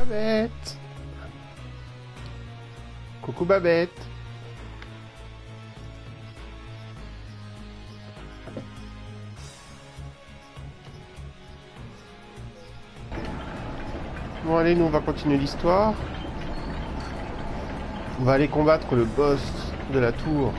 Babette. Coucou Babette. Bon allez, nous on va continuer l'histoire. On va aller combattre le boss de la tour.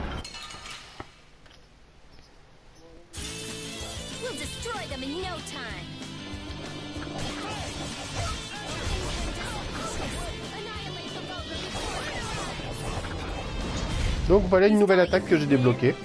Donc voilà une nouvelle attaque que j'ai débloquée.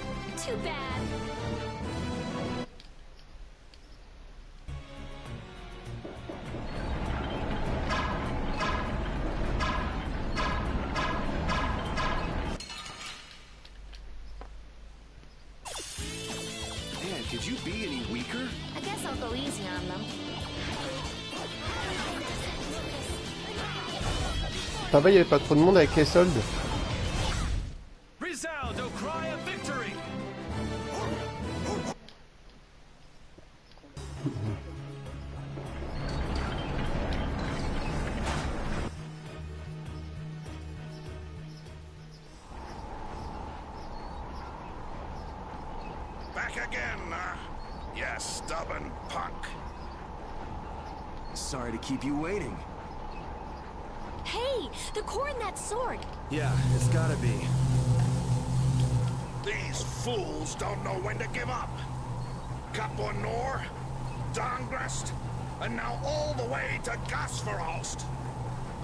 Ça va, il n'y avait pas trop de monde avec les soldes. Back again, you stubborn punk. Sorry to keep you waiting. Hey, the core in that sword. Yeah, it's gotta be. These fools don't know when to give up. Kapor Nor, Dongrest, and now all the way to Gasfarost.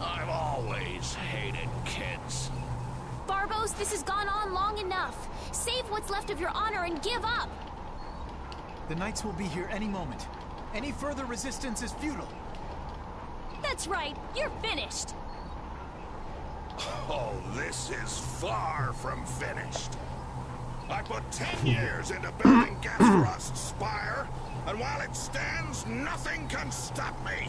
I've always hated kids. Barbos, this has gone on long enough. Save what's left of your honor and give up. The knights will be here any moment. Any further resistance is futile. That's right, you're finished. Oh, this is far from finished. I put 10 years into building Gasfarost's spire, and while it stands, nothing can stop me.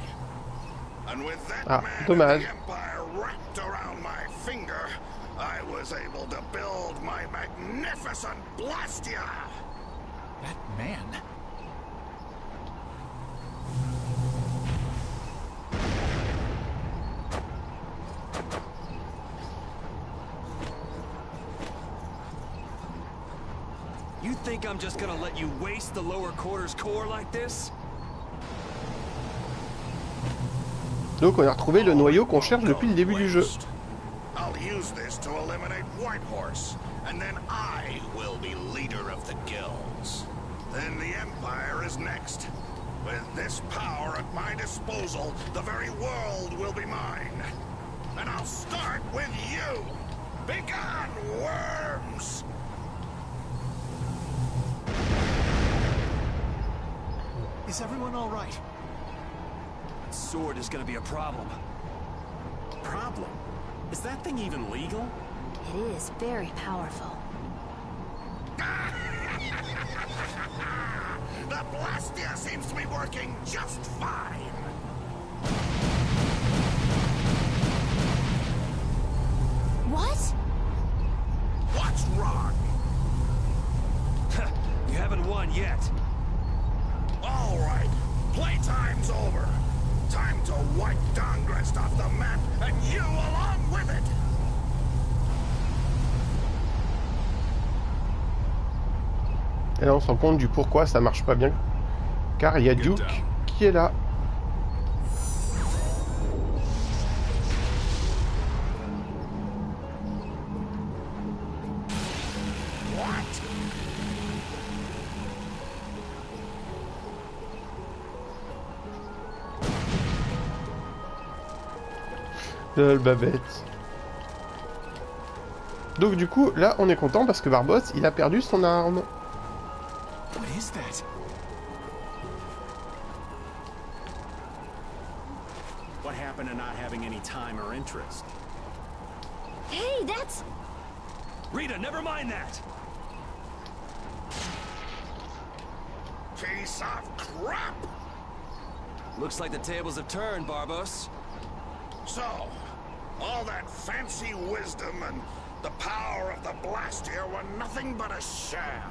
And with that man of the Empire wrapped around my finger, I was able to build my magnificent Blastia. That man? You think I'm just gonna let you waste the lower quarters core like this? Donc on a retrouvé le noyau qu'on cherche depuis le début du jeu. I'll use this to eliminate Whitehorse, and then I will be leader of the guilds. Then the Empire is next. With this power at my disposal, the very world will be mine. And I'll start with you. Begone, worms! Is everyone all right? That sword is gonna be a problem. Problem? Is that thing even legal? It is very powerful. The Blastia seems to be working just fine. What? What's wrong? You haven't won yet. All right, playtime's over. Time to wipe Dongrest off the map, and you along with it. Et là on se rend compte du pourquoi ça marche pas bien. Car il y a Duke qui est là. Babette. Donc du coup, là, on est content parce que Barbos, il a perdu son arme. What is that? What happened to not having any time or interest? Hey, that's... Rita, never mind that! Piece of crap! Looks like the tables have turned, Barbos. So, all that fancy wisdom and the power of the Blastia were nothing but a sham.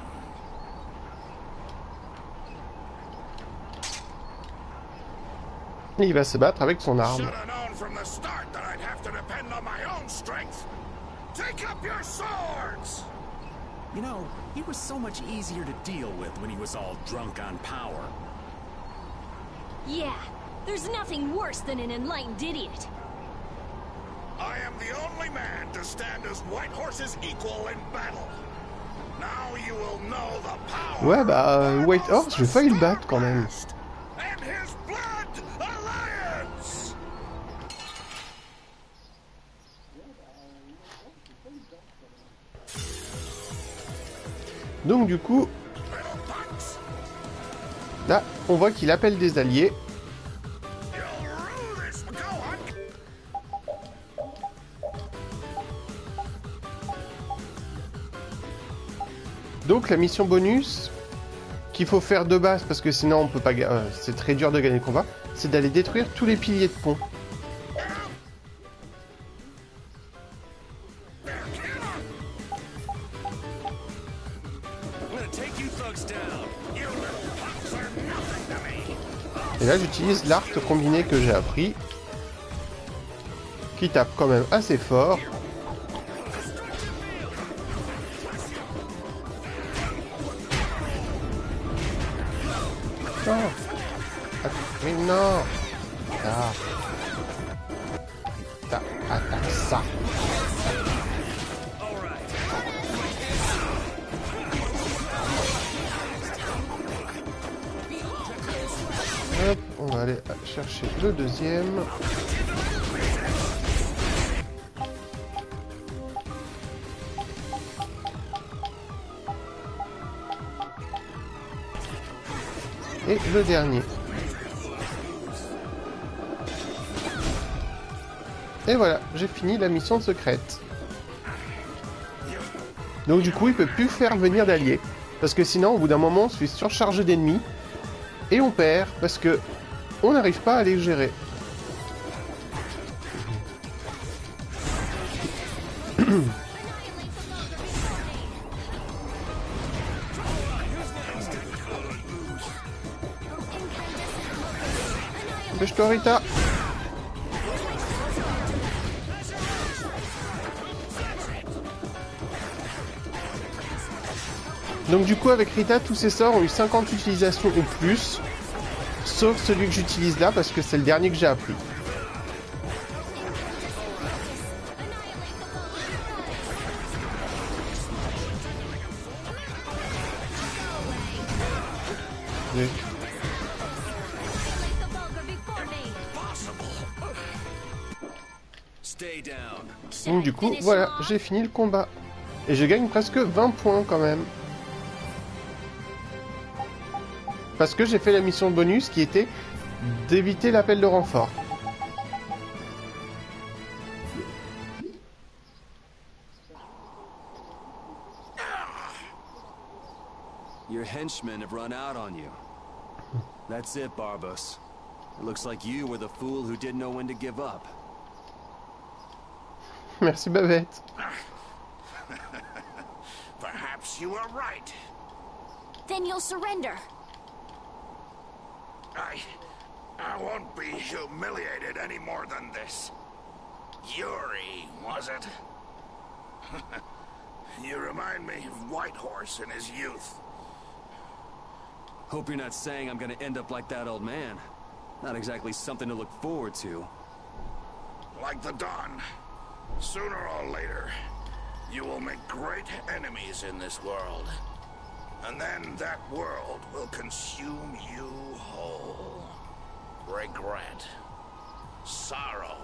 Il va se battre avec son arme. Should have known from the start that I'd have to depend on my own strength. Take up your swords! You know, he was so much easier to deal with when he was all drunk on power. Yeah, there's nothing worse than an enlightened idiot. I am the only man to stand as White Horse's equal in battle. Now you will know the power. Ouais, bah, White Horse, j'ai failli le battre quand même. And his blood alliance. Donc du coup, là, on voit qu'il appelle des alliés. Donc la mission bonus qu'il faut faire de base, parce que sinon on peut pas, c'est très dur de gagner le combat, c'est d'aller détruire tous les piliers de pont. Et là j'utilise l'arc combiné que j'ai appris, qui tape quand même assez fort. Oh. Mais non. Ah. Attaque ça. Hop, on va aller chercher le deuxième. Et le dernier. Et voilà, j'ai fini la mission secrète. Donc du coup, il peut plus faire venir d'alliés. Parce que sinon, au bout d'un moment, on se fait surcharger d'ennemis. Et on perd, parce que on n'arrive pas à les gérer. Dépêche-toi, Rita. Donc du coup, avec Rita, tous ces sorts ont eu 50 utilisations ou plus. Sauf celui que j'utilise là, parce que c'est le dernier que j'ai appris. Oui. Donc du coup, voilà, j'ai fini le combat. Et je gagne presque 20 points quand même. Parce que j'ai fait la mission bonus qui était d'éviter l'appel de renfort. Your henchmen have run out on you. That's it, Barbos. It looks like you were the fool who didn't know when to give up. Merci, Bavette. Perhaps you are right. Then you'll surrender. I won't be humiliated any more than this. Yuri, was it? You remind me of White Horse in his youth. Hope you're not saying I'm gonna end up like that old man. Not exactly something to look forward to. Like the Dawn. Sooner or later, you will make great enemies in this world. And then that world will consume you whole. Regret, sorrow,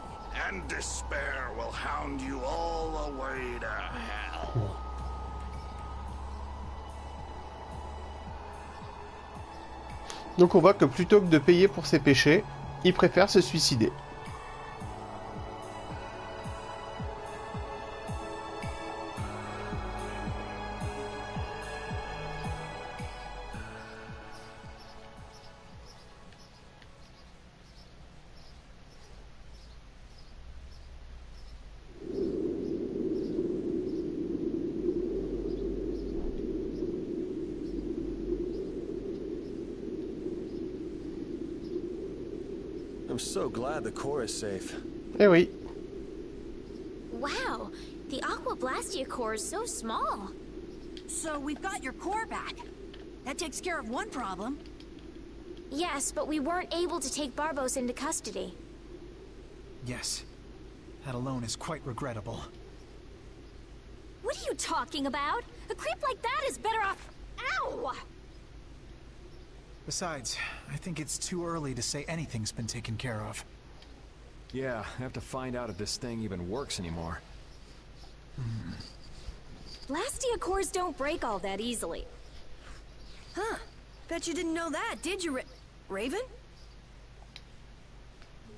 and despair will hound you all the way to hell. Donc on voit que plutôt que de payer pour ses péchés, il préfère se suicider. I'm so glad the core is safe. Eh oui. Wow, the Aqua Blastia core is so small. So we've got your core back. That takes care of one problem. Yes, but we weren't able to take Barbos into custody. Yes. That alone is quite regrettable. What are you talking about? A creep like that is better off... Ow! Besides, I think it's too early to say anything's been taken care of. Yeah, I have to find out if this thing even works anymore. Blastia cores don't break all that easily. Huh. Bet you didn't know that, did you, Raven?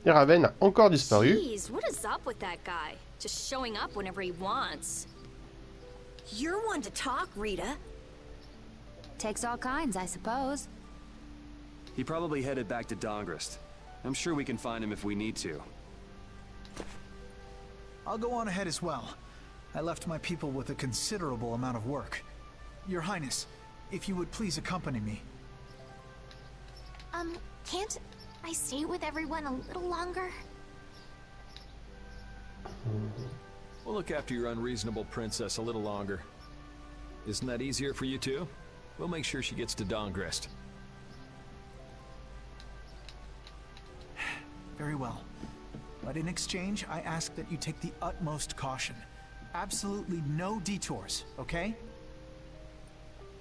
Et Raven a encore disparu. Jeez, what is up with that guy? Just showing up whenever he wants. You're one to talk, Rita. Takes all kinds, I suppose. He probably headed back to Dongrist. I'm sure we can find him if we need to. I'll go on ahead as well. I left my people with a considerable amount of work. Your Highness, if you would please accompany me. Can't I stay with everyone a little longer? We'll look after your unreasonable princess a little longer. Isn't that easier for you too? We'll make sure she gets to Dongrist. Very well. But in exchange, I ask that you take the utmost caution. Absolutely no detours, okay?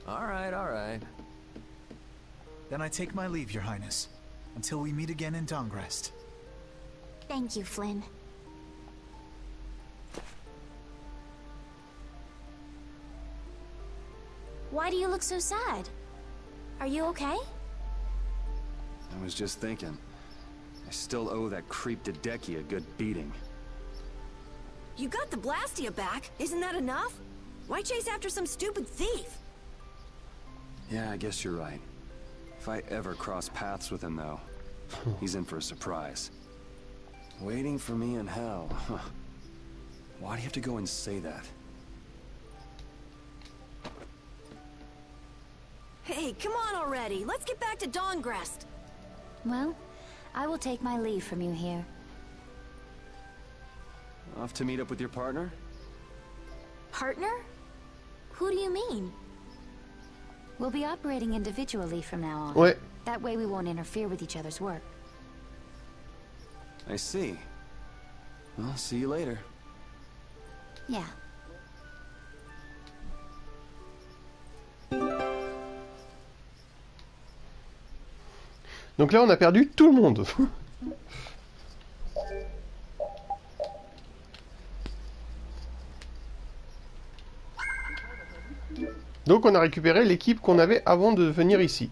All right. Then I take my leave, Your Highness. Until we meet again in Dongrest. Thank you, Flynn. Why do you look so sad? Are you okay? I was just thinking. I still owe that creep Dedeki a good beating. You got the Blastia back. Isn't that enough? Why chase after some stupid thief? Yeah, I guess you're right. If I ever cross paths with him, though, he's in for a surprise. Waiting for me in hell. Huh. Why do you have to go and say that? Hey, come on already. Let's get back to Dongrest. Well, I will take my leave from you here. Off to meet up with your partner? Partner? Who do you mean? We'll be operating individually from now on. Ouais. That way we won't interfere with each other's work. I see. Well, see you later. Yeah. Donc là, on a perdu tout le monde. Donc on a récupéré l'équipe qu'on avait avant de venir ici.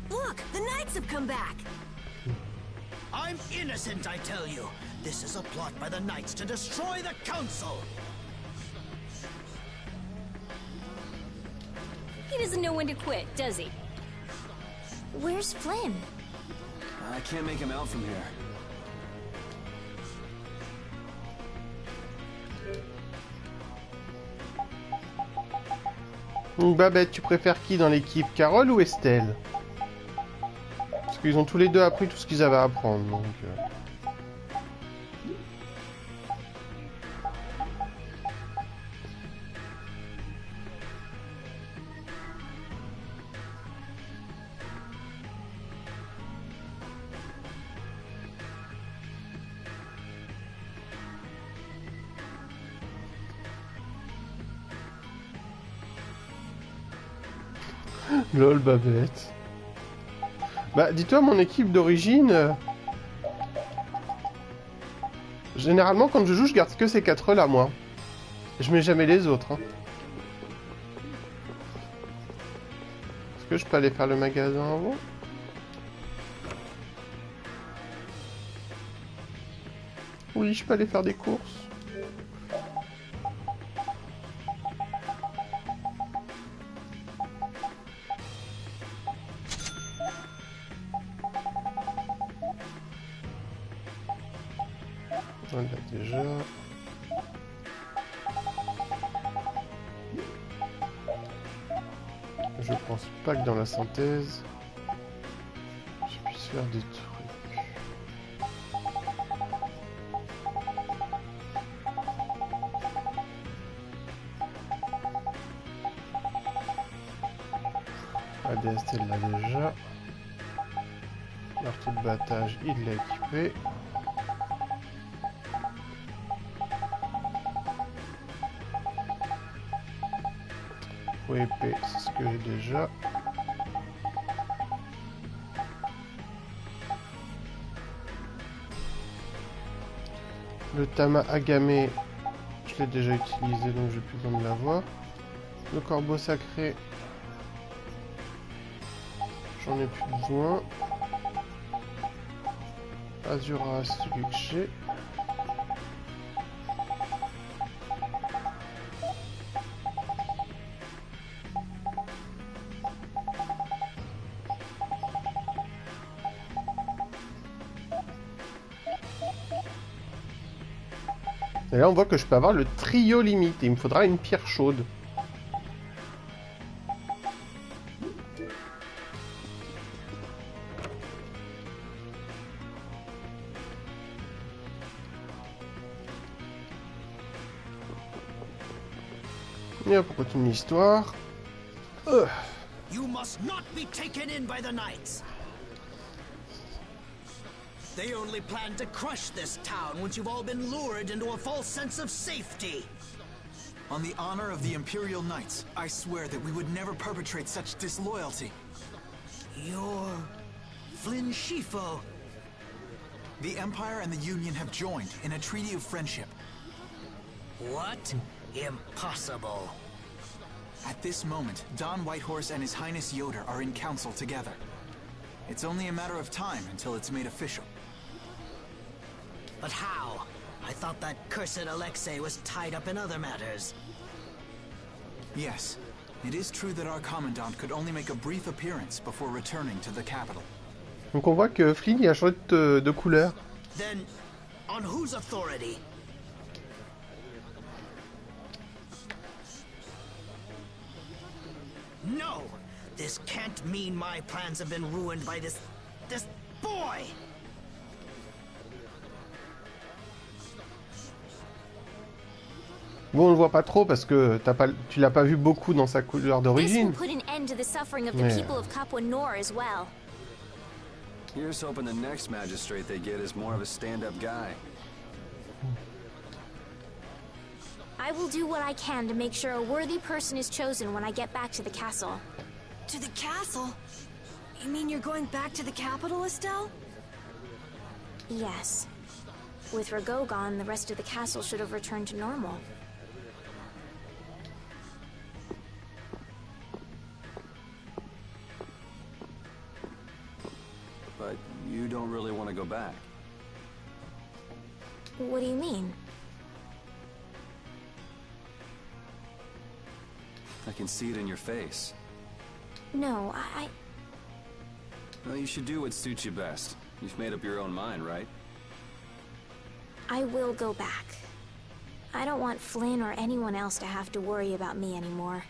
Look, the Knights have come back. I'm innocent, I tell you. This is a plot by the Knights to destroy the Council. He doesn't know when to quit, does he? Where's Flynn? I can't make him out from here. Babette, tu préfères qui dans l'équipe, Carole ou Estelle? Parce qu'ils ont tous les deux appris tout ce qu'ils avaient à apprendre, donc... Lol, Babette. Bah, dis-toi, mon équipe d'origine... Généralement, quand je joue, je garde que ces 4 là, moi. Je mets jamais les autres. Hein. Est-ce que je peux aller faire le magasin avant? Oui, je peux aller faire des courses. Voilà, déjà. pense pas que dans la synthèse, je puisse faire des trucs. ADS, elle l'a déjà. Marteau de battage, il l'a équipé. Oui, épée, c'est ce que j'ai déjà. Le Tama Agame, je l'ai déjà utilisé donc j'ai plus besoin de l'avoir. Le corbeau sacré, j'en ai plus besoin. Azura, celui que j'ai. Et là on voit que je peux avoir le trio limite et il me faudra une pierre chaude. Et hop, on continue l'histoire. You must not be taken in by the knights. They only plan to crush this town once you've all been lured into a false sense of safety. On the honor of the Imperial Knights, I swear that we would never perpetrate such disloyalty. You're Flynn Shifo. The Empire and the Union have joined in a treaty of friendship. What? Impossible. At this moment, Don Whitehorse and His Highness Yoder are in council together. It's only a matter of time until it's made official. But how? I thought that cursed Alexei was tied up in other matters. Yes, it is true that our commandant could only make a brief appearance before returning to the capital. Donc on voit que Flynn il a changé de couleur. Then, on whose authority? No! This can't mean my plans have been ruined by this boy! Bon, on le voit pas trop parce que tu l'as pas vu beaucoup dans sa couleur This will d'origine. put an end to the suffering of the Yeah. people of Capua Nor as well. Here's hoping the next magistrate they get is more of a stand-up guy. I will do what I can to make sure a worthy person is chosen when I get back to the castle. To the castle? You mean you're going back to the capital, Estelle? Yes. With Rago gone, the rest of the castle should have returned to normal. But you don't really want to go back. What do you mean? I can see it in your face. No, Well, you should do what suits you best. You've made up your own mind, right? I will go back. I don't want Flynn or anyone else to have to worry about me anymore.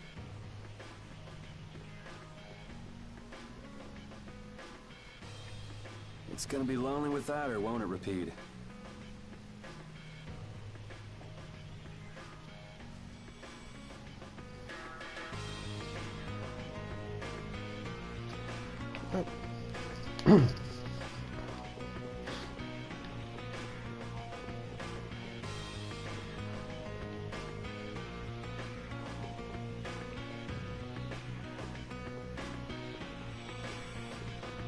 It's gonna be lonely without her, won't it, Repeat?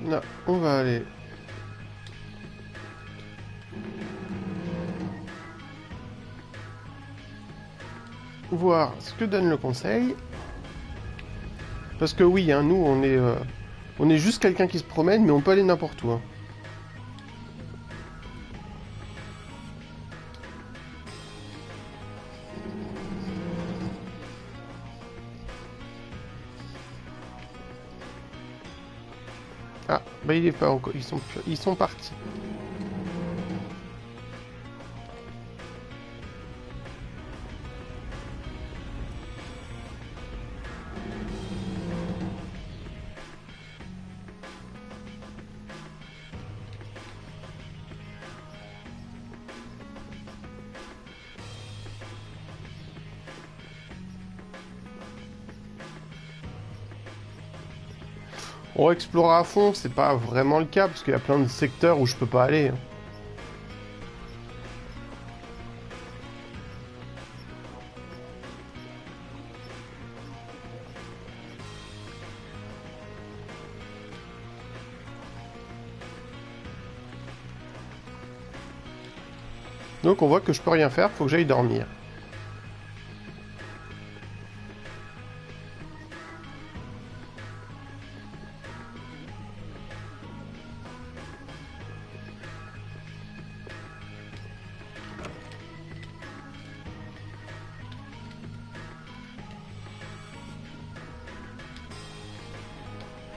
Là, on va aller voir ce que donne le conseil. Parce que oui, hein, nous, on est juste quelqu'un qui se promène, mais on peut aller n'importe où. Hein. Ah, bah il est pas encore, ils sont partis. Bon, explorer à fond, c'est pas vraiment le cas, parce qu'il y a plein de secteurs où je peux pas aller. Donc on voit que je peux rien faire, faut que j'aille dormir.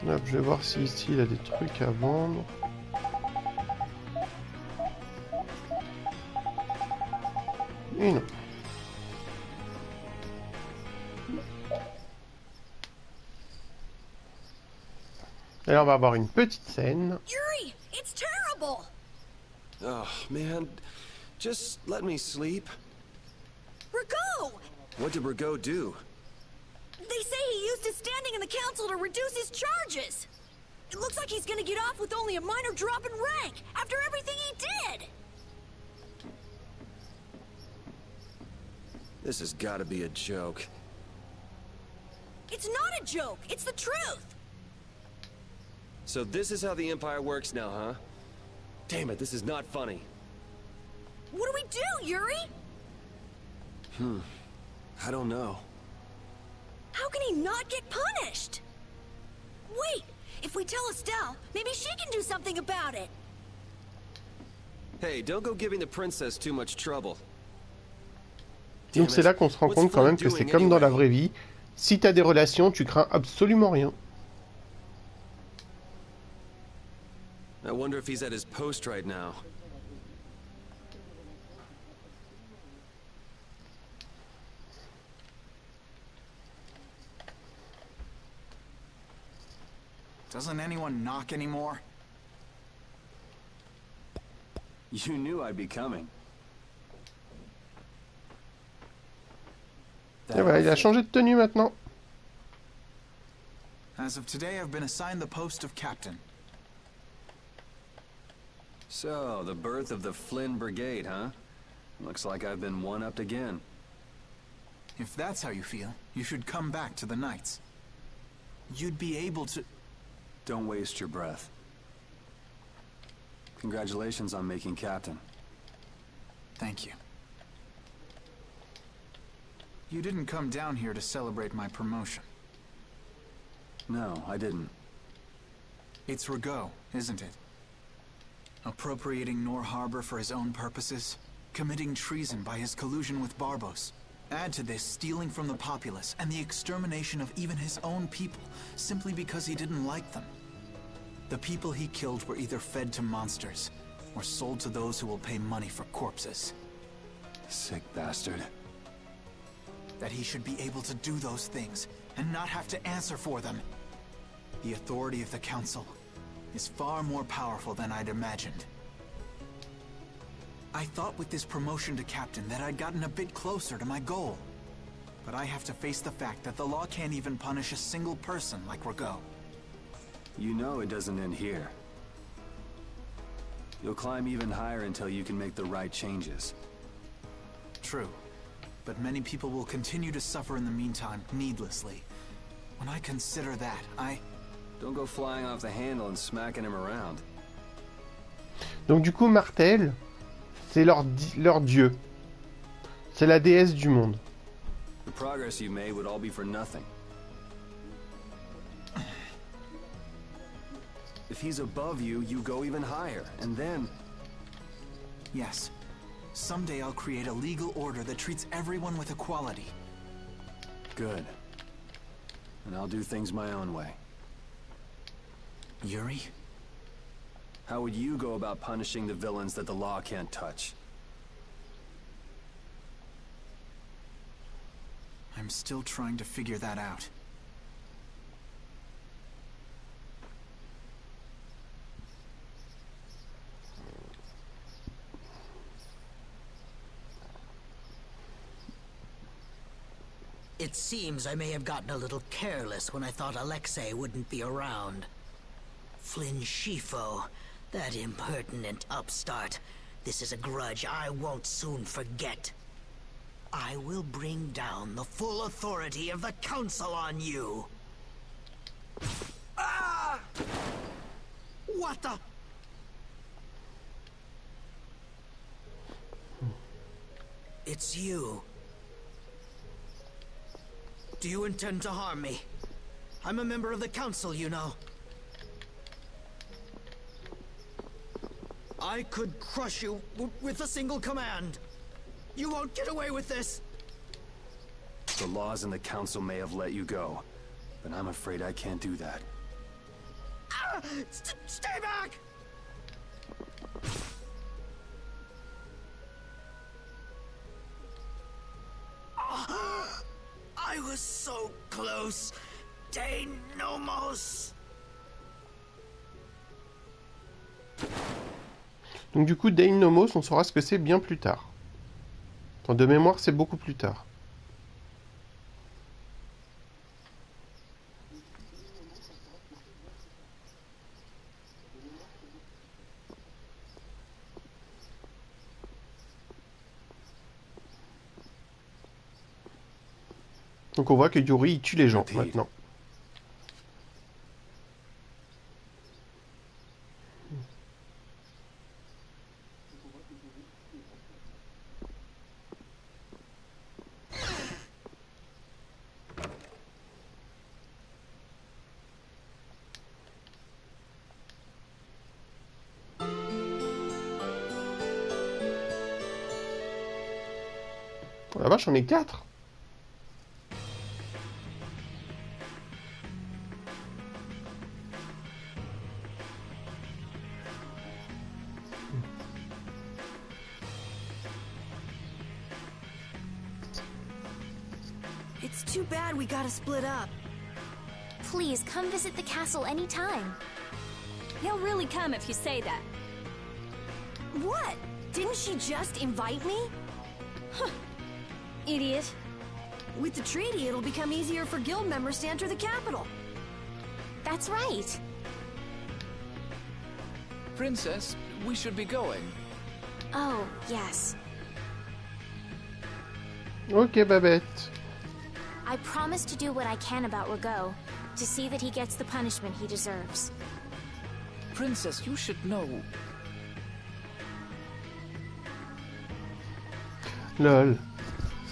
Hop, je vais voir si ici il a des trucs à vendre. Et non. Et là, on va avoir une petite scène. Yuri, it's terrible. Oh, man. Just let me sleep. Rigo! What did Rigo do? They say he used his standing in the council to reduce his charges. It looks like he's gonna get off with only a minor drop in rank after everything he did. This has got to be a joke. It's not a joke. It's the truth. So this is how the Empire works now, huh? Damn it, this is not funny. What do we do, Yuri? I don't know. How can he not get punished? Wait, if we tell Estelle, maybe she can do something about it. Hey, don't go giving the princess too much trouble. Donc c'est là qu'on se rend compte quand même que c'est comme dans la vraie vie. Si t'as des relations, tu crains absolument rien. I wonder if he's at his post right now. Doesn't anyone knock anymore? You knew I'd be coming. Et voilà, il a changé de tenue maintenant. As of today, I've been assigned the post of captain. So, the birth of the Flynn Brigade, huh? Looks like I've been one-upped again. If that's how you feel, you should come back to the Knights. You'd be able to... Don't waste your breath. Congratulations on making captain. Thank you. You didn't come down here to celebrate my promotion. No, I didn't. It's Rigo, isn't it? Appropriating Nor Harbor for his own purposes, committing treason by his collusion with Barbos. Add to this stealing from the populace and the extermination of even his own people, simply because he didn't like them. The people he killed were either fed to monsters, or sold to those who will pay money for corpses. Sick bastard. That he should be able to do those things, and not have to answer for them. The authority of the Council is far more powerful than I'd imagined. I thought with this promotion to captain that I'd gotten a bit closer to my goal. But I have to face the fact that the law can't even punish a single person like Rigo. You know it doesn't end here. You'll climb even higher until you can make the right changes. True. But many people will continue to suffer in the meantime, needlessly. When I consider that, Don't go flying off the handle and smacking him around. Donc du coup, Martel, c'est leur dieu. C'est la déesse du monde. The progress you made would all be for nothing. If he's above you, you go even higher, and then... Yes. Someday I'll create a legal order that treats everyone with equality. Good. And I'll do things my own way. Yuri? How would you go about punishing the villains that the law can't touch? I'm still trying to figure that out. It seems I may have gotten a little careless when I thought Alexei wouldn't be around. Flynn Shifo, that impertinent upstart. This is a grudge I won't soon forget. I will bring down the full authority of the Council on you. Ah! What the? It's you. Do you intend to harm me? I'm a member of the Council, you know. I could crush you with a single command. You won't get away with this. The laws and the Council may have let you go, but I'm afraid I can't do that. Ah! Stay back! I was so close. Deinomos. Donc du coup, Deinomos, on saura ce que c'est bien plus tard. Enfin, de mémoire, c'est beaucoup plus tard. Donc on voit que Yuri, il tue les gens, maintenant. Oh la vache, j'en ai 4. It's too bad we gotta split up. Please, come visit the castle anytime. He'll really come if you say that. What? Didn't she just invite me? Huh. Idiot. With the treaty, it'll become easier for guild members to enter the capital. That's right. Princess, we should be going. Oh, yes. Ok, Babette. I promise to do what I can about Rago, to see that he gets the punishment he deserves. Princess, you should know. Lol.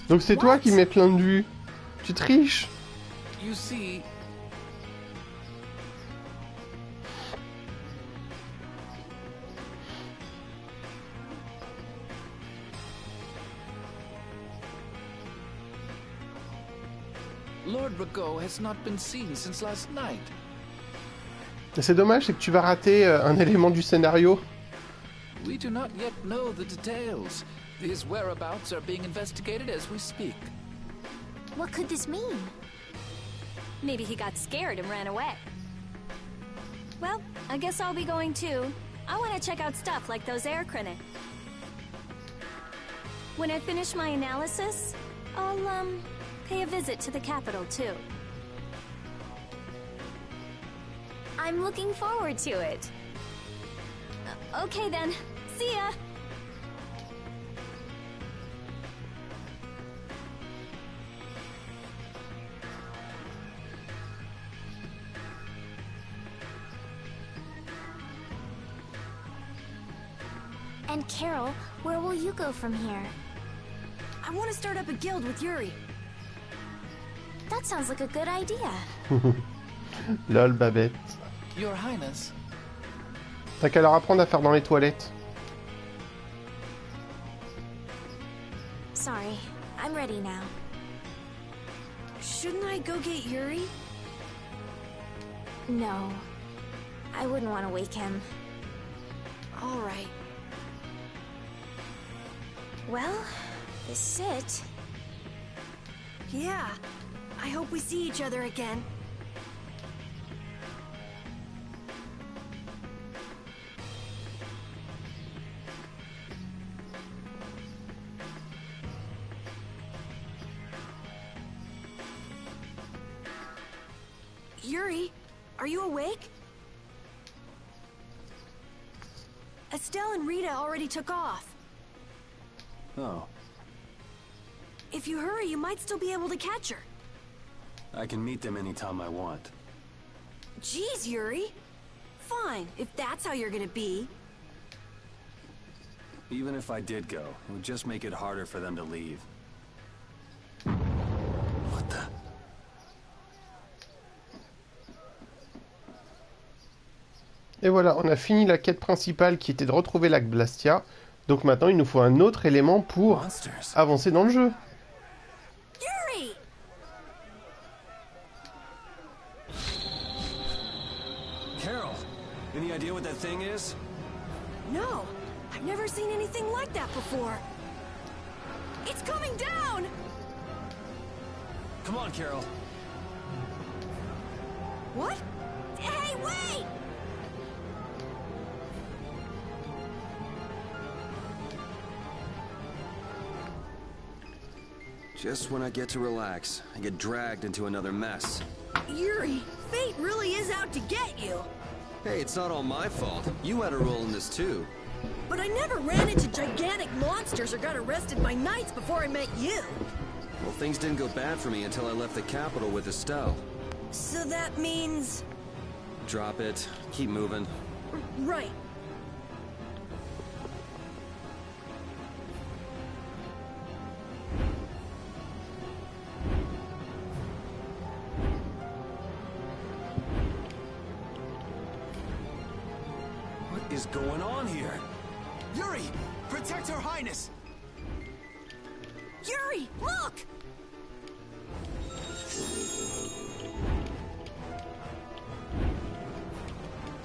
Donc c'est toi qui mets plein de vues. Tu triches. You see... Lord Rago has not been seen since last night. C'est dommage, c'est que tu vas rater un élément du scénario. We do not yet know the details. His whereabouts are being investigated as we speak. What could this mean? Maybe he got scared and ran away. Well, I guess I'll be going too. I want to check out stuff like those air crinic. When I finish my analysis, I'll, pay a visit to the capital too. I'm looking forward to it. Okay then. See ya! And Carol, where will you go from here? I want to start up a guild with Yuri. That sounds like a good idea. Lol, Babette. Your Highness. T'as qu'à leur apprendre à faire dans les toilettes. Sorry, I'm ready now. Shouldn't I go get Yuri? No, I wouldn't want to wake him. All right. Well, this is it. Yeah, I hope we see each other again. Yuri, are you awake? Estelle and Rita already took off. Oh, If you hurry, you might still be able to catch her. I can meet them anytime I want. Jeez, Yuri. Fine, if that's how you're gonna be. Even if I did go, it would just make it harder for them to leave. What the... Et voilà, on a fini la quête principale qui était de retrouver Lac Blastia. Donc maintenant, il nous faut un autre élément pour Monsters. avancer dans le jeu. Yuri! Carol, any idea what that thing is? No, I've never seen anything like that before. It's coming down! Come on, Carol. What? Hey, wait! Just when I get to relax, I get dragged into another mess. Yuri, fate really is out to get you. Hey, it's not all my fault. You had a role in this too. But I never ran into gigantic monsters or got arrested by knights before I met you. Well, things didn't go bad for me until I left the capital with Estelle. So that means... Drop it. Keep moving. Right. What is going on here? Yuri! Protect Her Highness! Yuri, look!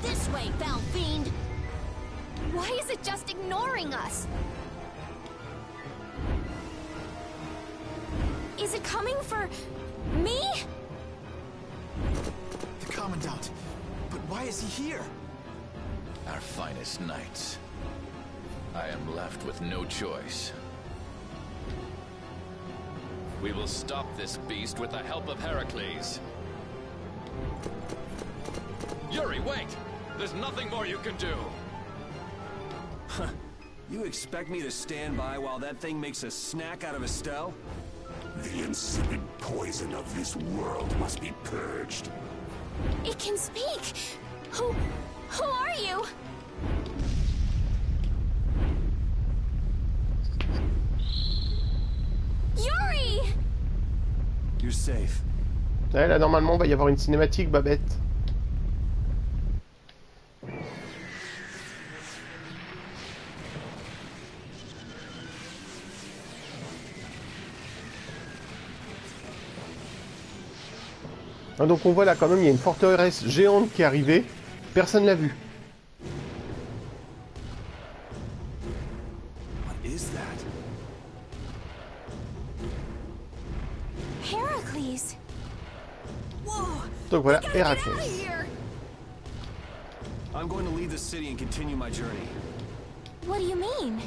This way, foul fiend! Why is it just ignoring us? Is it coming for... me? The Commandant. But why is he here? Our finest knights. I am left with no choice. We will stop this beast with the help of Heracles. Yuri, wait! There's nothing more you can do! You expect me to stand by while that thing makes a snack out of Estelle? The insipid poison of this world must be purged. It can speak! Who are you? Yuri! You're safe. Ouais, là, normalement, il va y avoir une cinématique, Babette. Ah, donc on voit là quand même, il y a une forteresse géante qui est arrivée. Personne l'a vue. What is that? Heracles! Whoa! Donc voilà, We gotta get out Héraclès. of here! I'm going to leave the city and continue my journey. What do you mean?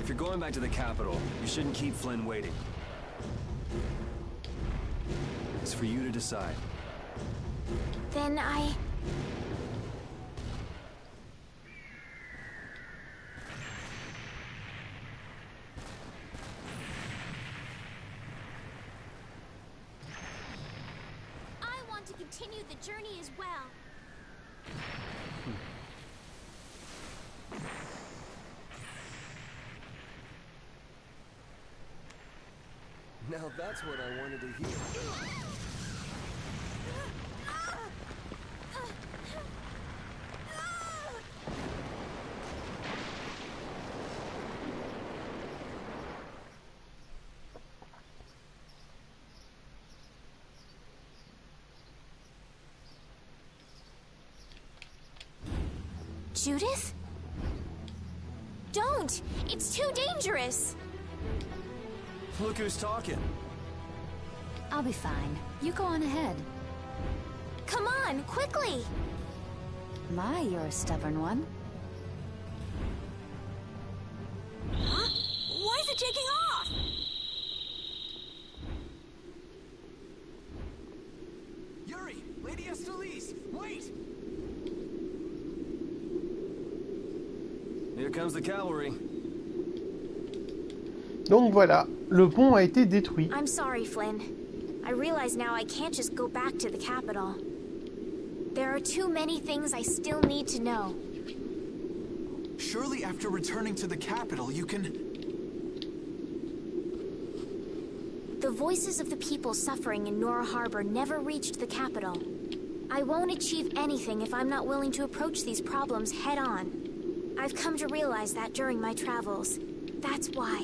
If you're going back to the capital, you shouldn't keep Flynn waiting. It's for you to decide. Then I want to continue the journey as well. Now that's what I wanted to hear. Judith? Don't! It's too dangerous! Look who's talking. I'll be fine. You go on ahead. Come on, quickly! My, you're a stubborn one. Huh? Why is it taking off? Yuri! Lady Estellise! Wait! Here comes the cavalry. Donc voilà, le pont a été détruit. I'm sorry, Flynn. I realize now I can't just go back to the capital. There are too many things I still need to know. Surely after returning to the capital, you can... The voices of the people suffering in Nora Harbor never reached the capital. I won't achieve anything if I'm not willing to approach these problems head-on. I've come to realize that during my travels. That's why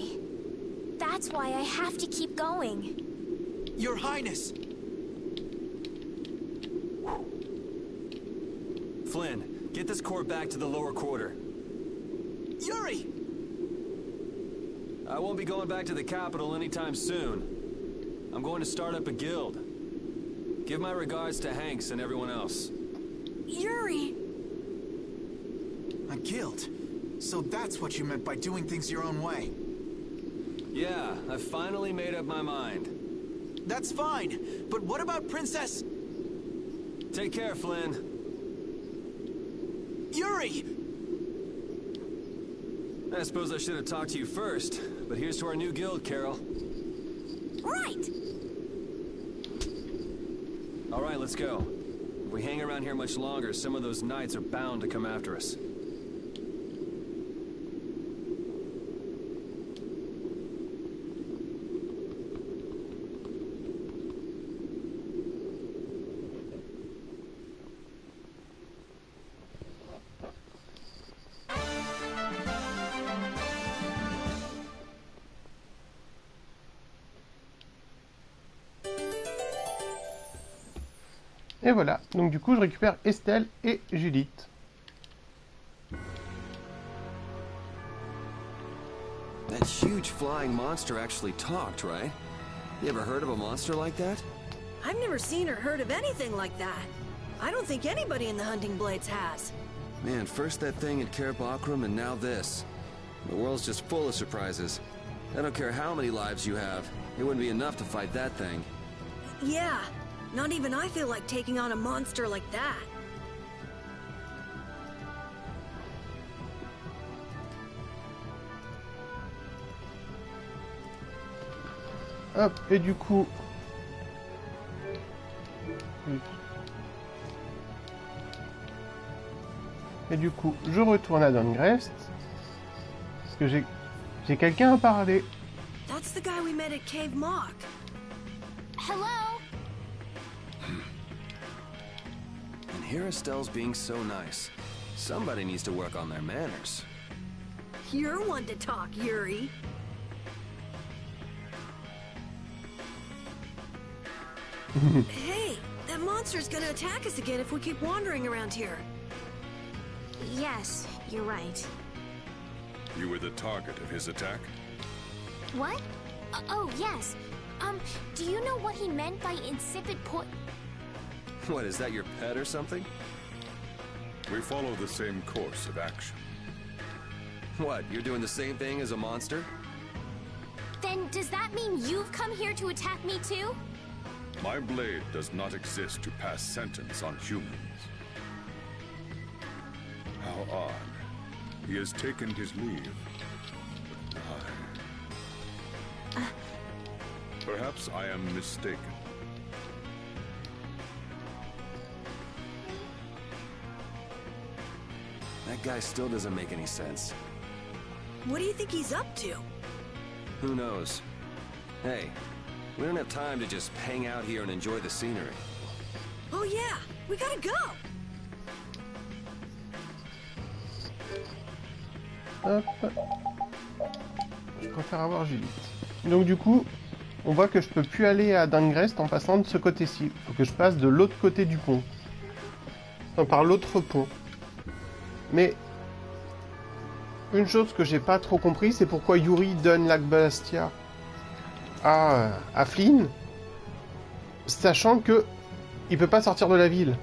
I have to keep going. Your Highness! Flynn, get this core back to the lower quarter. Yuri! I won't be going back to the capital anytime soon. I'm going to start up a guild. Give my regards to Hanks and everyone else. Yuri! A guild? So that's what you meant by doing things your own way. Yeah, I finally made up my mind. That's fine, but what about Princess... Take care, Flynn. Yuri! I suppose I should have talked to you first, but here's to our new guild, Carol. Right! All right, let's go. If we hang around here much longer, some of those knights are bound to come after us. Et voilà, donc du coup je récupère Estelle et Judith. That huge flying monster actually talked, right? You ever heard of a monster like that? I've never seen or heard of anything like that. I don't think anybody in the Hunting Blades has. Man, first that thing at Cair Bakram and now this. The world's just full of surprises. I don't care how many lives you have. It wouldn't be enough to fight that thing. Yeah, not even I feel like taking on a monster like that. Hop, et du coup... Et du coup, je retourne à Dungrest. Parce que j'ai quelqu'un à parler. That's the guy we met at Cave Mock. Hello? And here Estelle's being so nice. Somebody needs to work on their manners. You're one to talk, Yuri. Hey, that monster's gonna attack us again if we keep wandering around here. Yes, you're right. You were the target of his attack? What? Oh, yes. Do you know what he meant by insipid What, is that your pet or something? We follow the same course of action. What, you're doing the same thing as a monster? Then does that mean you've come here to attack me too? My blade does not exist to pass sentence on humans. How odd. He has taken his leave. But I... Perhaps I am mistaken. That guy still doesn't make any sense. What do you think he's up to? Who knows? Hey, we don't have time to just hang out here and enjoy the scenery. Oh yeah, we gotta go! Hop. Je préfère avoir Judith. Donc du coup, on voit que je peux plus aller à Dungrest en passant de ce côté-ci. Il faut que je passe de l'autre côté du pont. Enfin, par l'autre pont. Mais une chose que j'ai pas trop compris, c'est pourquoi Yuri donne l'Akbastia à Flynn, sachant que il peut pas sortir de la ville.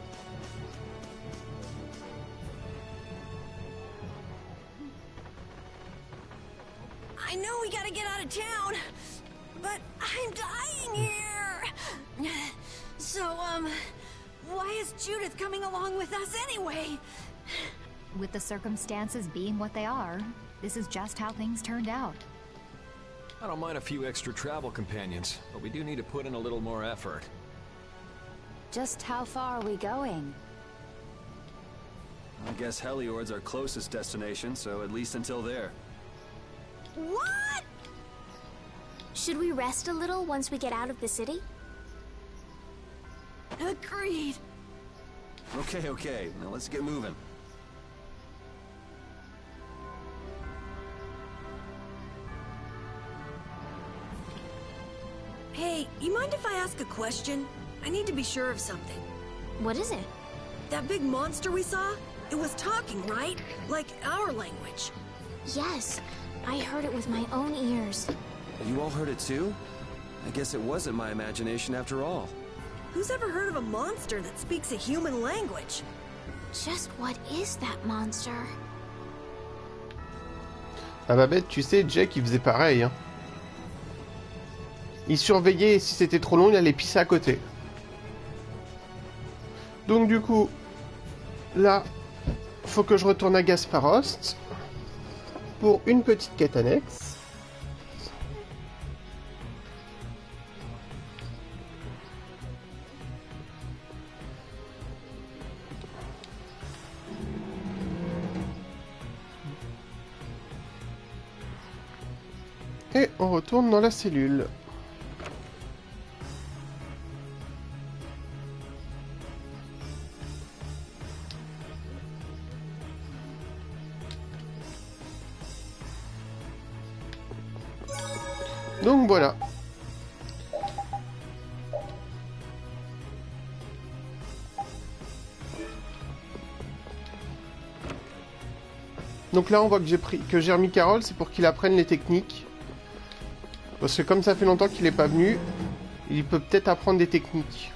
I know we gotta get out of town, but I'm dying here. So, why is Judith coming along with us anyway? With the circumstances being what they are, this is just how things turned out. I don't mind a few extra travel companions, but we do need to put in a little more effort. Just how far are we going? I guess Heliord's our closest destination, so at least until there. What? Should we rest a little once we get out of the city? Agreed. Okay. Now let's get moving. Hey, you mind if I ask a question? I need to be sure of something. What is it? That big monster we saw? It was talking, right? Like our language. Yes, I heard it with my own ears. You all heard it too? I guess it wasn't my imagination after all. Who's ever heard of a monster that speaks a human language? Just what is that monster? Ah bah bête, tu sais, Jack il faisait pareil. Hein. Il surveillait et si c'était trop long, il allait pisser à côté. Donc du coup, là, faut que je retourne à Gasparost pour une petite quête annexe. Et on retourne dans la cellule. Donc voilà. Donc là on voit que j'ai remis Carole, c'est pour qu'il apprenne les techniques. Parce que comme ça fait longtemps qu'il n'est pas venu, il peut peut-être apprendre des techniques.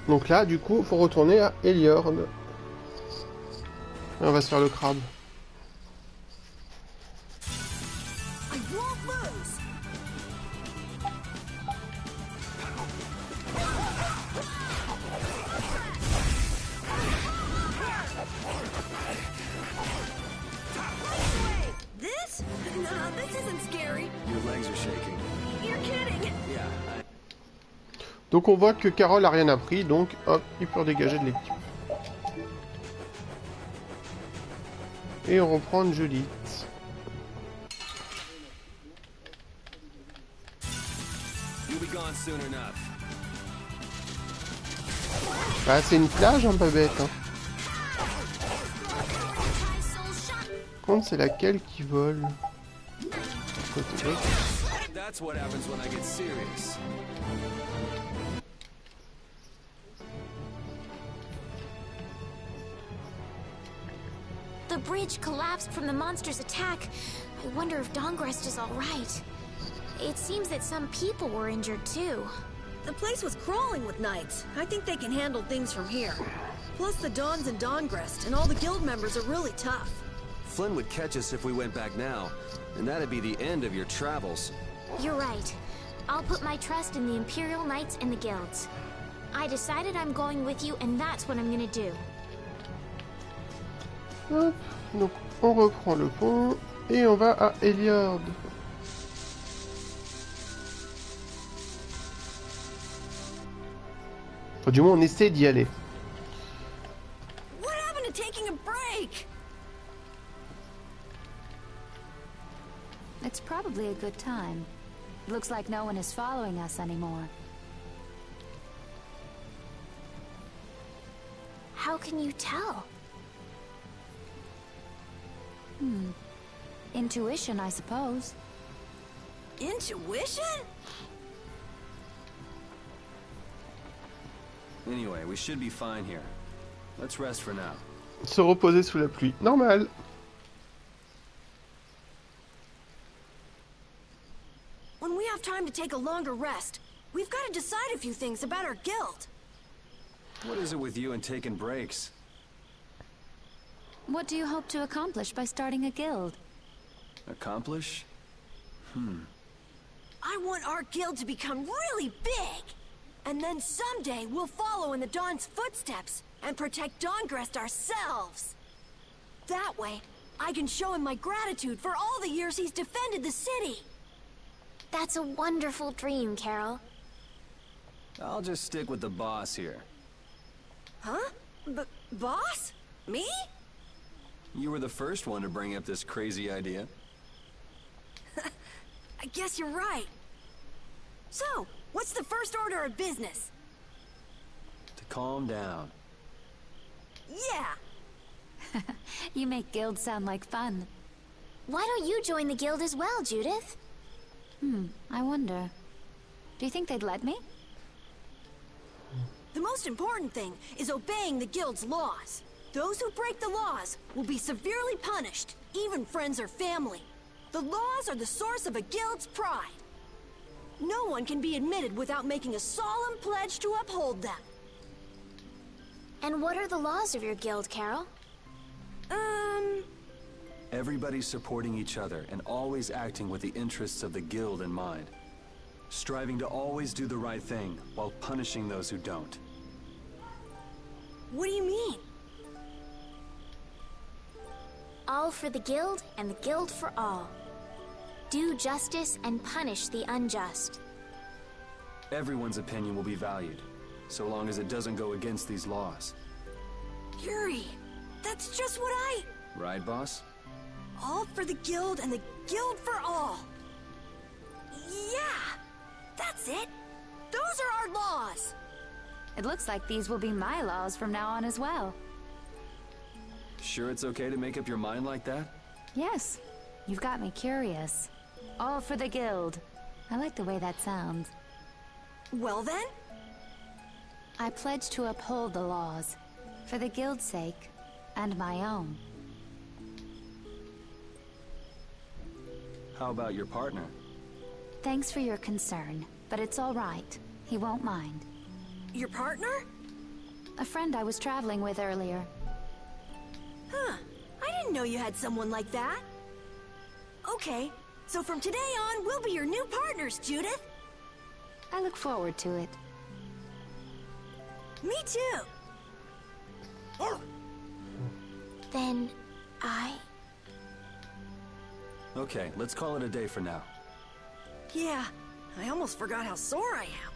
Donc là, du coup, il faut retourner à Heliord. On va se faire le crabe. Donc on voit que Carole a rien appris, donc hop, il peut redégager de l'équipe. Et on reprend une Jolite. Bah c'est une plage, hein, pas bête. Hein. Par contre, c'est laquelle qui vole? That's what happens when I get serious. The bridge collapsed from the monster's attack. I wonder if Dongrest is all right. It seems that some people were injured too. The place was crawling with knights. I think they can handle things from here. Plus the Dons and Dongrest and all the guild members are really tough. Flynn would catch us if we went back now, and that'd be the end of your travels. You're right. I'll put my trust in the Imperial Knights and the guilds. I decided I'm going with you, and that's what I'm gonna do. Hop, donc on reprend le pont et on va à Heliord. Enfin, du moins on essaie d'y aller. What happened to taking a break? It's probably a good time. Looks like no one is following us anymore. How can you tell? Intuition, I suppose. Intuition? Anyway, we should be fine here. Let's rest for now. Se reposer sous la pluie. Normal. When we have time to take a longer rest, we've got to decide a few things about our guild. What is it with you and taking breaks? What do you hope to accomplish by starting a guild? Accomplish? I want our guild to become really big. And then someday we'll follow in the Dawn's footsteps and protect Dawngrest ourselves. That way, I can show him my gratitude for all the years he's defended the city. That's a wonderful dream, Carol. I'll just stick with the boss here. Huh? Boss? Me? You were the first one to bring up this crazy idea. I guess you're right. So, what's the first order of business? To calm down. Yeah! You make guilds sound like fun. Why don't you join the guild as well, Judith? I wonder. Do you think they'd let me? The most important thing is obeying the guild's laws. Those who break the laws will be severely punished, even friends or family. The laws are the source of a guild's pride. No one can be admitted without making a solemn pledge to uphold them. And what are the laws of your guild, Carol? Everybody's supporting each other and always acting with the interests of the guild in mind. Striving to always do the right thing while punishing those who don't. What do you mean? All for the guild and the guild for all. Do justice and punish the unjust. Everyone's opinion will be valued, so long as it doesn't go against these laws. Yuri, that's just what I... Right, boss? All for the guild and the guild for all. Yeah, that's it. Those are our laws. It looks like these will be my laws from now on as well. Sure it's okay to make up your mind like that? Yes. You've got me curious. All for the guild. I like the way that sounds. Well then? I pledge to uphold the laws, for the guild's sake, and my own. How about your partner? Thanks for your concern, but it's all right. He won't mind. Your partner? A friend I was traveling with earlier. Huh. I didn't know you had someone like that. Okay, so from today on, we'll be your new partners, Judith. I look forward to it. Me too. Then, Okay, let's call it a day for now. Yeah, I almost forgot how sore I am.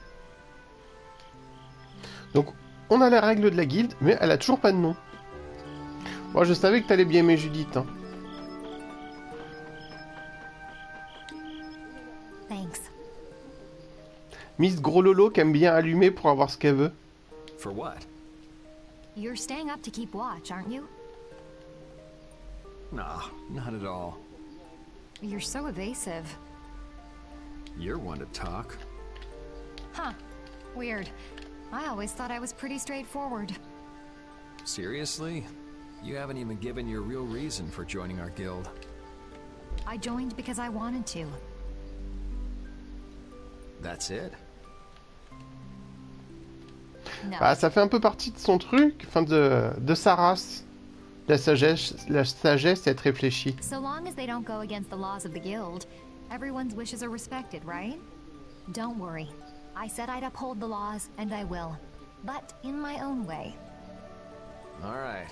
Donc, on a les règles de la guilde, mais elle a toujours pas de nom. Moi, je savais que t'allais bien aimer Judith, hein. Thanks. Miss Gros Lolo qui aime bien allumer pour avoir ce qu'elle veut. For what? You're staying up to keep watch, aren't you? Nah, not at all. You're so evasive. You're one to talk. Huh. Weird. I always thought I was pretty straightforward. Seriously? You haven't even given your real reason for joining our guild. I joined because I wanted to. That's it? No. Bah, ça fait un peu partie de son truc, enfin de sa race. La sagesse être réfléchie. So long as they don't go against the laws of the guild, everyone's wishes are respected, right? Don't worry. I said I'd uphold the laws, and I will. But in my own way. All right.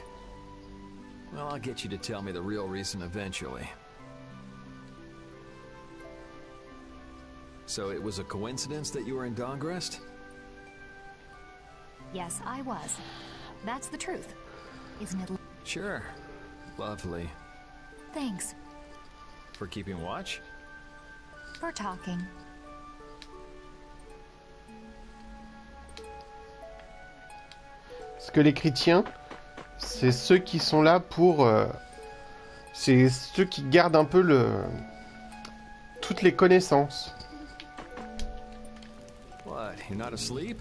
Well, I'll get you to tell me the real reason eventually. So it was a coincidence that you were in Dawngrest? Yes, I was. That's the truth. Isn't it? Sure. Lovely. Thanks. For keeping watch? For talking. Parce que les chrétiens, c'est ceux qui sont là pour... c'est ceux qui gardent un peu toutes les connaissances. What, you're not asleep?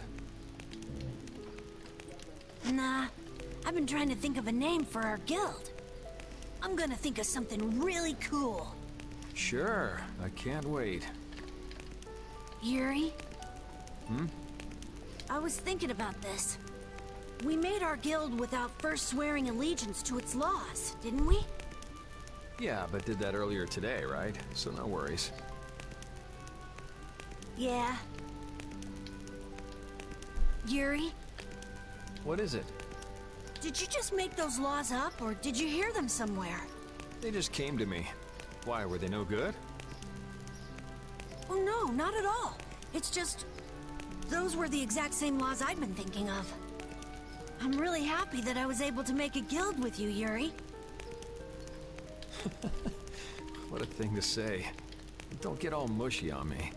Nah, I've been trying to think of a name for our guild. I'm gonna think of something really cool. Sure, I can't wait. Yuri? Hmm? I was thinking about this. We made our guild without first swearing allegiance to its laws, didn't we? Yeah, but did that earlier today, right? So no worries. Yeah. Yuri, What is it? did you just make those laws up, or did you hear them somewhere? They just came to me. Why, were they no good? Oh no, not at all. It's just... those were the exact same laws I'd been thinking of. I'm really happy that I was able to make a guild with you, Yuri. What a thing to say. Don't get all mushy on me.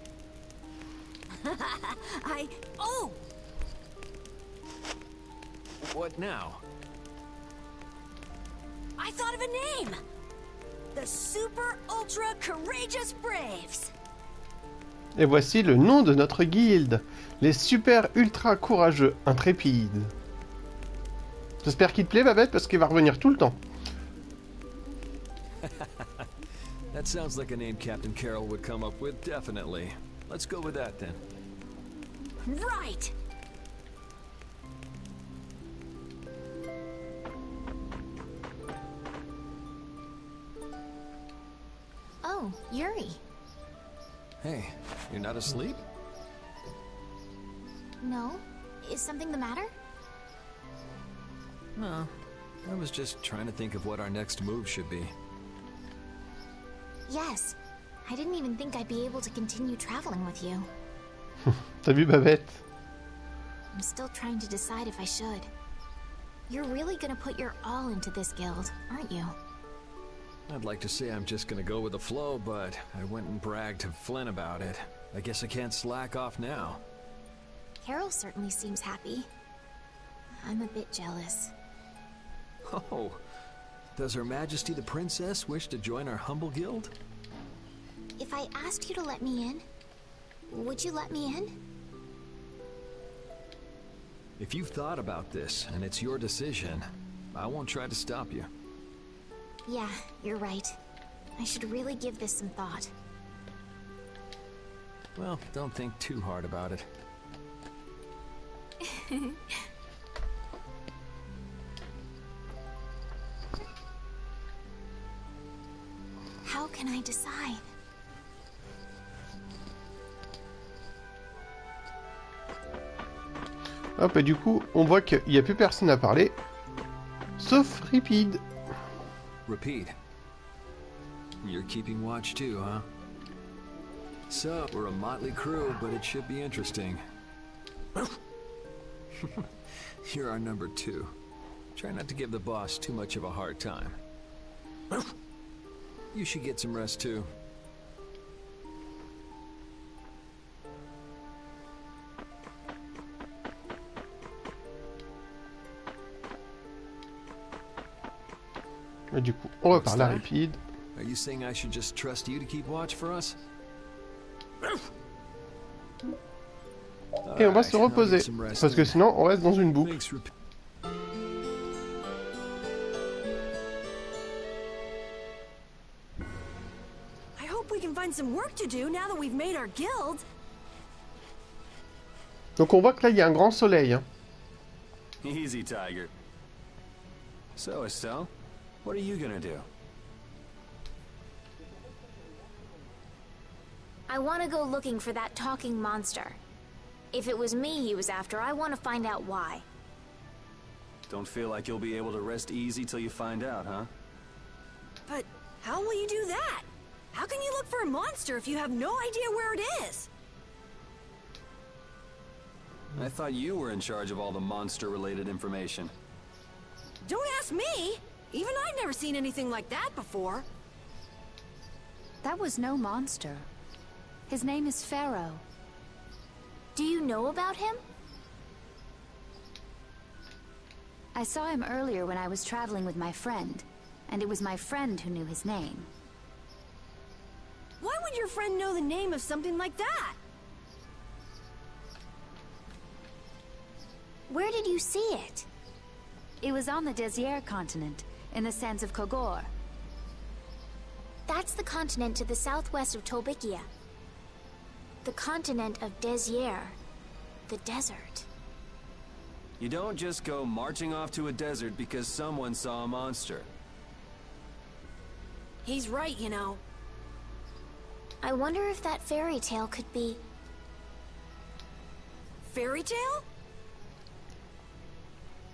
Oh! What now? I thought of a name! The Super Ultra Courageous Braves! Et voici le nom de notre guilde. Les super ultra courageux intrépides. J'espère qu'il te plaît, Babette, parce qu'il va revenir tout le temps. That sounds like a name Captain Carroll would come up with, definitely. Let's go with that, then. Right! Oh, Yuri. Hey, you're not asleep? No? Is something the matter? No. I was just trying to think of what our next move should be. Yes. I didn't even think I'd be able to continue traveling with you. T'as vu, Babette? I'm still trying to decide if I should. You're really gonna put your all into this guild, aren't you? I'd like to say I'm just gonna go with the flow, but I went and bragged to Flynn about it. I guess I can't slack off now. Carol certainly seems happy. I'm a bit jealous. Oh, does Her Majesty the Princess wish to join our humble guild? If I asked you to let me in, would you let me in? If you've thought about this, and it's your decision, I won't try to stop you. Yeah, you're right. I should really give this some thought. Well, don't think too hard about it. How can I decide? Hop, et du coup, on voit qu'il n'y a plus personne à parler. Sauf Ripide. Repeat. You're keeping watch too, huh? So, we're a motley crew, but it should be interesting. You're our number 2. Try not to give the boss too much of a hard time. You should get some rest too. Et du coup, on va parler à Ripide. Are you saying I should just trust you to keep watch for us? Et on va se reposer, parce que sinon on reste dans une boucle. I hope we can find some work to do now that we've made our guild. Donc on voit que là il y a un grand soleil. Hein. Easy, Tiger. So, Estelle, what are you gonna do? I want to go looking for that talking monster. If it was me he was after, I want to find out why. Don't feel like you'll be able to rest easy till you find out, huh? But how will you do that? How can you look for a monster if you have no idea where it is? I thought you were in charge of all the monster-related information. Don't ask me! Even I've never seen anything like that before. That was no monster. His name is Pharaoh. Do you know about him? I saw him earlier when I was traveling with my friend, and it was my friend who knew his name. Why would your friend know the name of something like that? Where did you see it? It was on the Désert continent, in the sands of Kogor. That's the continent to the southwest of Tolbikia. The continent of Désert. The desert. You don't just go marching off to a desert because someone saw a monster. He's right, you know. I wonder if that fairy tale could be... fairy tale?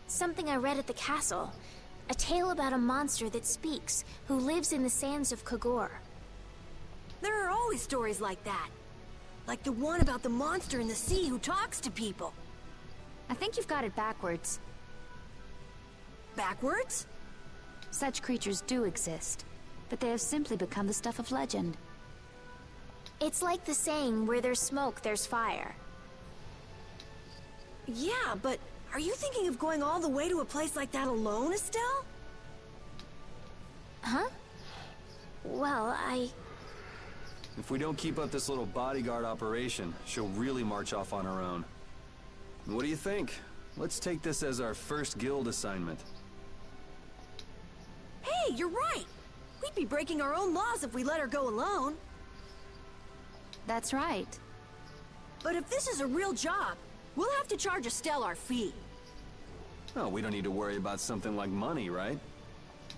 Something I read at the castle. A tale about a monster that speaks, who lives in the sands of Kogor. There are always stories like that. Like the one about the monster in the sea who talks to people. I think you've got it backwards. Backwards? Such creatures do exist, but they have simply become the stuff of legend. It's like the saying, where there's smoke, there's fire. Yeah, but are you thinking of going all the way to a place like that alone, Estelle? Huh? Well, If we don't keep up this little bodyguard operation, she'll really march off on her own. What do you think? Let's take this as our first guild assignment. Hey, you're right! We'd be breaking our own laws if we let her go alone. That's right. But if this is a real job, we'll have to charge Estelle our fee. Oh, we don't need to worry about something like money, right?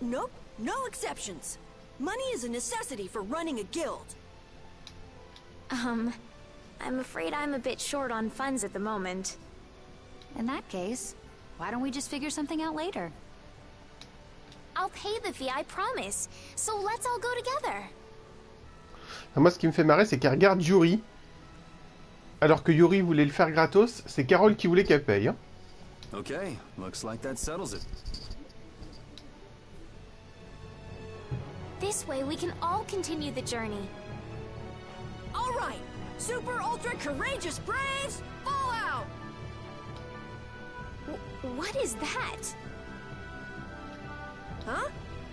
Nope, no exceptions. Money is a necessity for running a guild. I'm afraid I'm a bit short on funds at the moment. In that case, why don't we just figure something out later? I'll pay the fee, I promise. So let's all go together. Moi, ce qui me fait marrer, c'est qu'elle regarde Yuri. Alors que Yuri voulait le faire gratos, c'est Carole qui voulait qu'elle paye. Hein. Okay, looks like that settles it. This way we can all continue the journey. All right, super ultra courageous braves, fall out! What is that? Huh?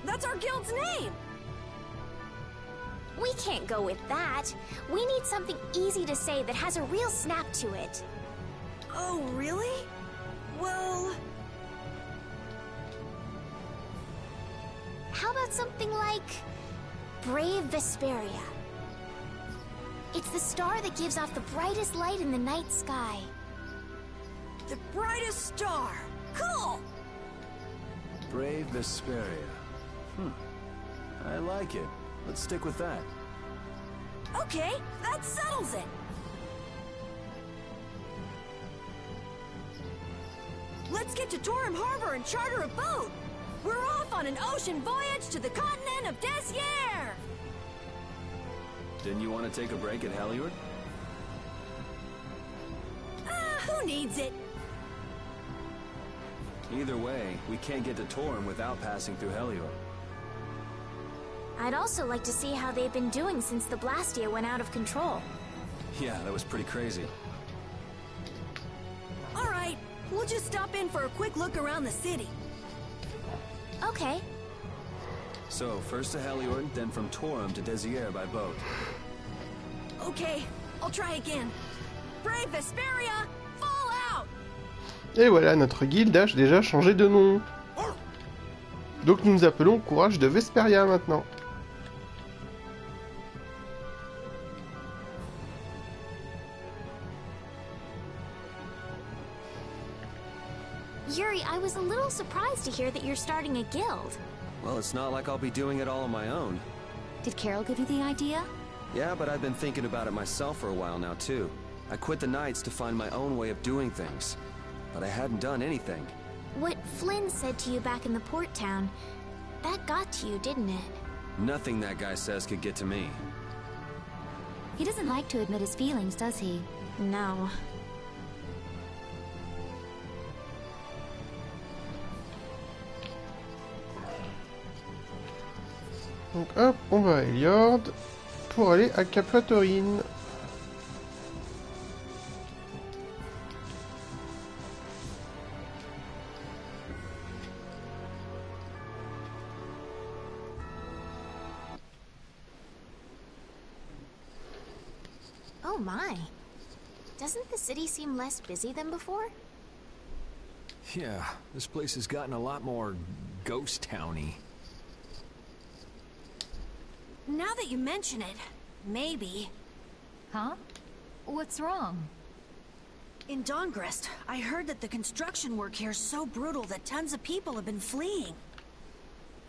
That's our guild's name! We can't go with that. We need something easy to say that has a real snap to it. Oh, really? Well... How about something like... Brave Vesperia? It's the star that gives off the brightest light in the night sky. The brightest star! Cool! Brave Vesperia. I like it. Let's stick with that. Okay, that settles it! Let's get to Torim Harbor and charter a boat! We're off on an ocean voyage to the continent of Desier! Didn't you want to take a break at Heliord? Who needs it? Either way, we can't get to Torim without passing through Heliord. I'd also like to see how they've been doing since the Blastia went out of control. Yeah, that was pretty crazy. All right, we'll just stop in for a quick look around the city. Okay. So, first to Heliord, then from Torim to Desier by boat. Okay, I'll try again. Brave Vesperia, fall out! Et voilà, notre guilde a déjà changé de nom. Donc nous nous appelons Courage de Vesperia maintenant. Yuri, I was a little surprised to hear that you're starting a guild. Well, it's not like I'll be doing it all on my own. Did Carol give you the idea? Yeah, but I've been thinking about it myself for a while now, too. I quit the Knights to find my own way of doing things. But I hadn't done anything. What Flynn said to you back in the port town, that got to you, didn't it? Nothing that guy says could get to me. He doesn't like to admit his feelings, does he? No. Donc hop, on va à Heliord pour aller à Cap-Torine. Oh my. Doesn't the city seem less busy than before? Yeah, this place has gotten a lot more ghost towny. Now that you mention it, maybe... Huh? What's wrong? In Dongrest, I heard that the construction work here is so brutal that tons of people have been fleeing.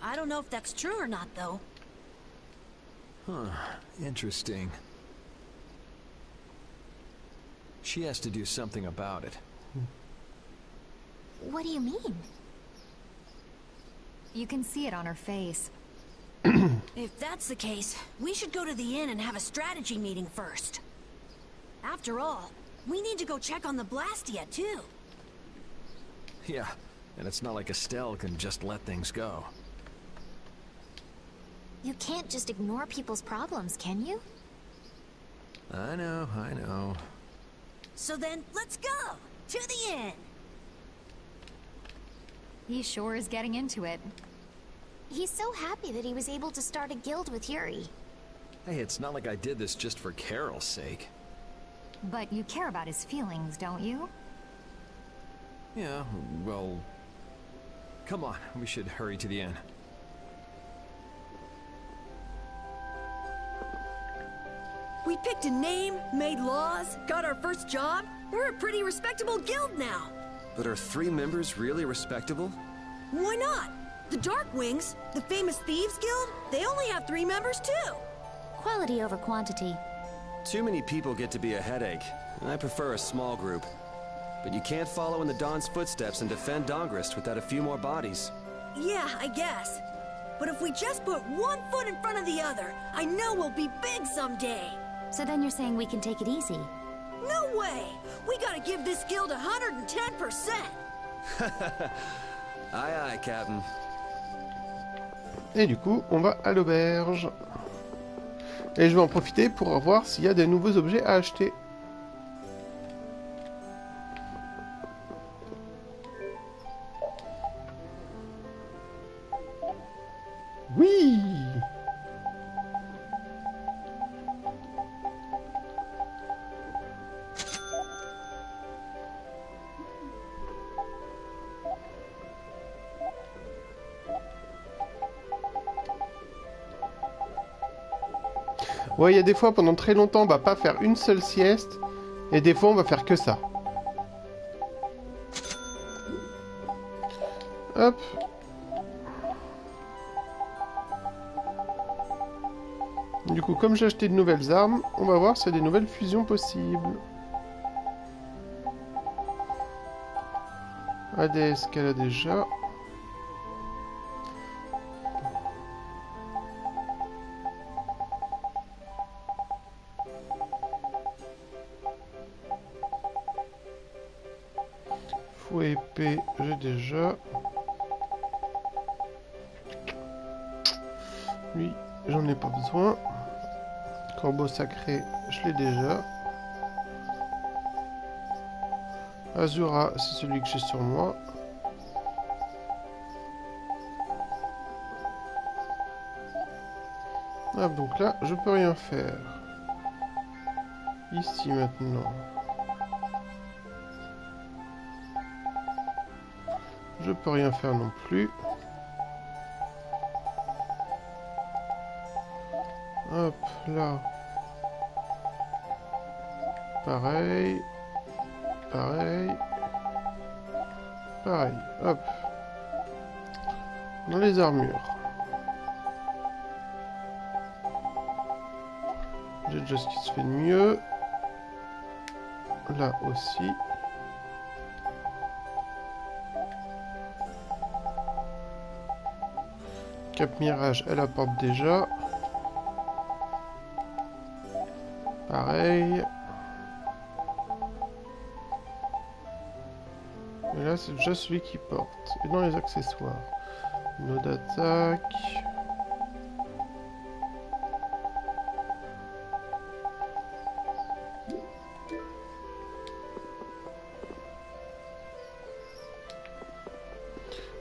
I don't know if that's true or not, though. Huh, interesting. She has to do something about it. What do you mean? You can see it on her face. If that's the case, we should go to the inn and have a strategy meeting first. After all, we need to go check on the Blastia, too. Yeah, and it's not like Estelle can just let things go. You can't just ignore people's problems, can you? I know, I know. So then, let's go! To the inn! He sure is getting into it. He's so happy that he was able to start a guild with Yuri. Hey, it's not like I did this just for Carol's sake. But you care about his feelings, don't you? Yeah, well... Come on, we should hurry to the inn. We picked a name, made laws, got our first job. We're a pretty respectable guild now. But are 3 members really respectable? Why not? The Darkwings, the famous thieves guild, they only have 3 members too. Quality over quantity. Too many people get to be a headache, and I prefer a small group. But you can't follow in the Dawn's footsteps and defend Dongrist without a few more bodies. Yeah, I guess. But if we just put one foot in front of the other, I know we'll be big someday. So then you're saying we can take it easy? No way! We gotta give this guild 110%! Aye aye, Captain. Et du coup, on va à l'auberge. Et je vais en profiter pour voir s'il y a des nouveaux objets à acheter. Oui! Ouais, il y a des fois, pendant très longtemps, on va pas faire une seule sieste. Et des fois, on va faire que ça. Hop. Du coup, comme j'ai acheté de nouvelles armes, on va voir s'il y a des nouvelles fusions possibles. ADS qu'elle a déjà. Fouet épée, j'ai déjà. Lui, j'en ai pas besoin. Corbeau sacré, je l'ai déjà. Azura, c'est celui que j'ai sur moi. Ah, donc là, je peux rien faire. Ici maintenant. Je peux rien faire non plus. Hop, là. Pareil. Pareil. Pareil. Hop. Dans les armures. J'ai déjà ce qui se fait de mieux. Là aussi. Cap Mirage, elle apporte déjà. Pareil. Et là, c'est déjà celui qui porte. Et dans les accessoires. Mode d'attaque.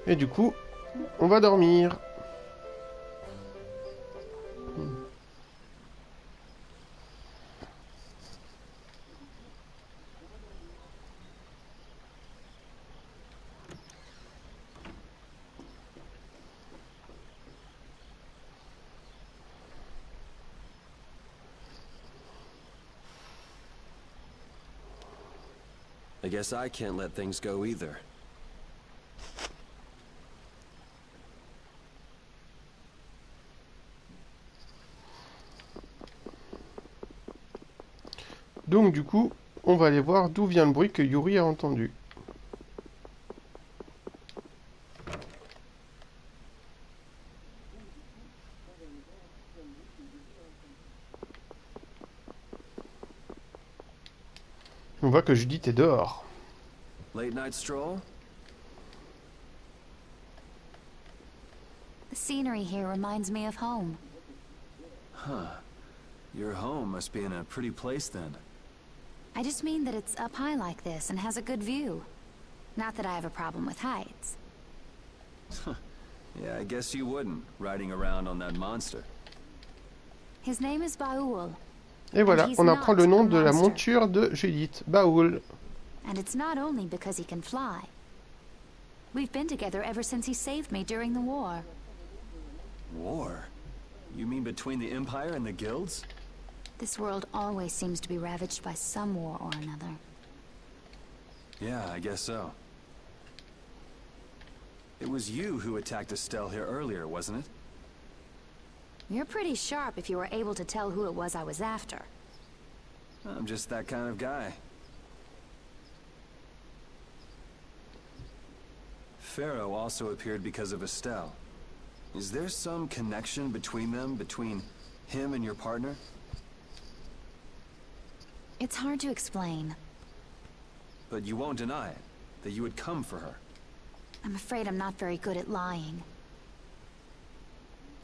Et du coup, on va dormir. I guess I can't let things go either. Donc du coup, on va aller voir d'où vient le bruit que Yuri a entendu. On voit que Judith est dehors. Late night stroll? The scenery here reminds me of home. Huh. Your home must be in a pretty place then. I just mean that it's up high like this and has a good view. Not that I have a problem with heights. Yeah, I guess you wouldn't, riding around on that monster. His name is Baul. Et voilà, on apprend le nom de la monture de Judith, Baul. And it's not only because he can fly. We've been together ever since he saved me during the war. War? You mean between the Empire and the guilds? This world always seems to be ravaged by some war or another. Yeah, I guess so. It was you who attacked Estelle here earlier, wasn't it? You're pretty sharp if you were able to tell who it was I was after. I'm just that kind of guy. Pharaoh also appeared because of Estelle. Is there some connection between them, between him and your partner? It's hard to explain. But you won't deny it, that you would come for her. I'm afraid I'm not very good at lying.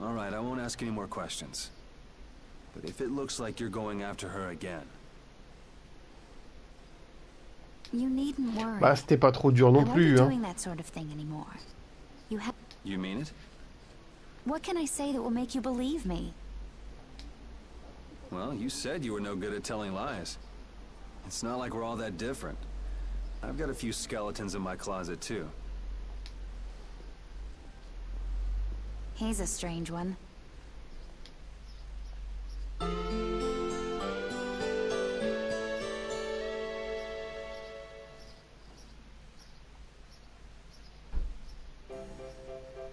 All right, I won't ask any more questions. But if it looks like you're going after her again... You needn't worry. Bah, c'était pas trop dur non plus, hein. Doing that sort of thing anymore. You mean it? What can I say that will make you believe me? Well, you said you were no good at telling lies. It's not like we're all that different. I've got a few skeletons in my closet, too. He's a strange one.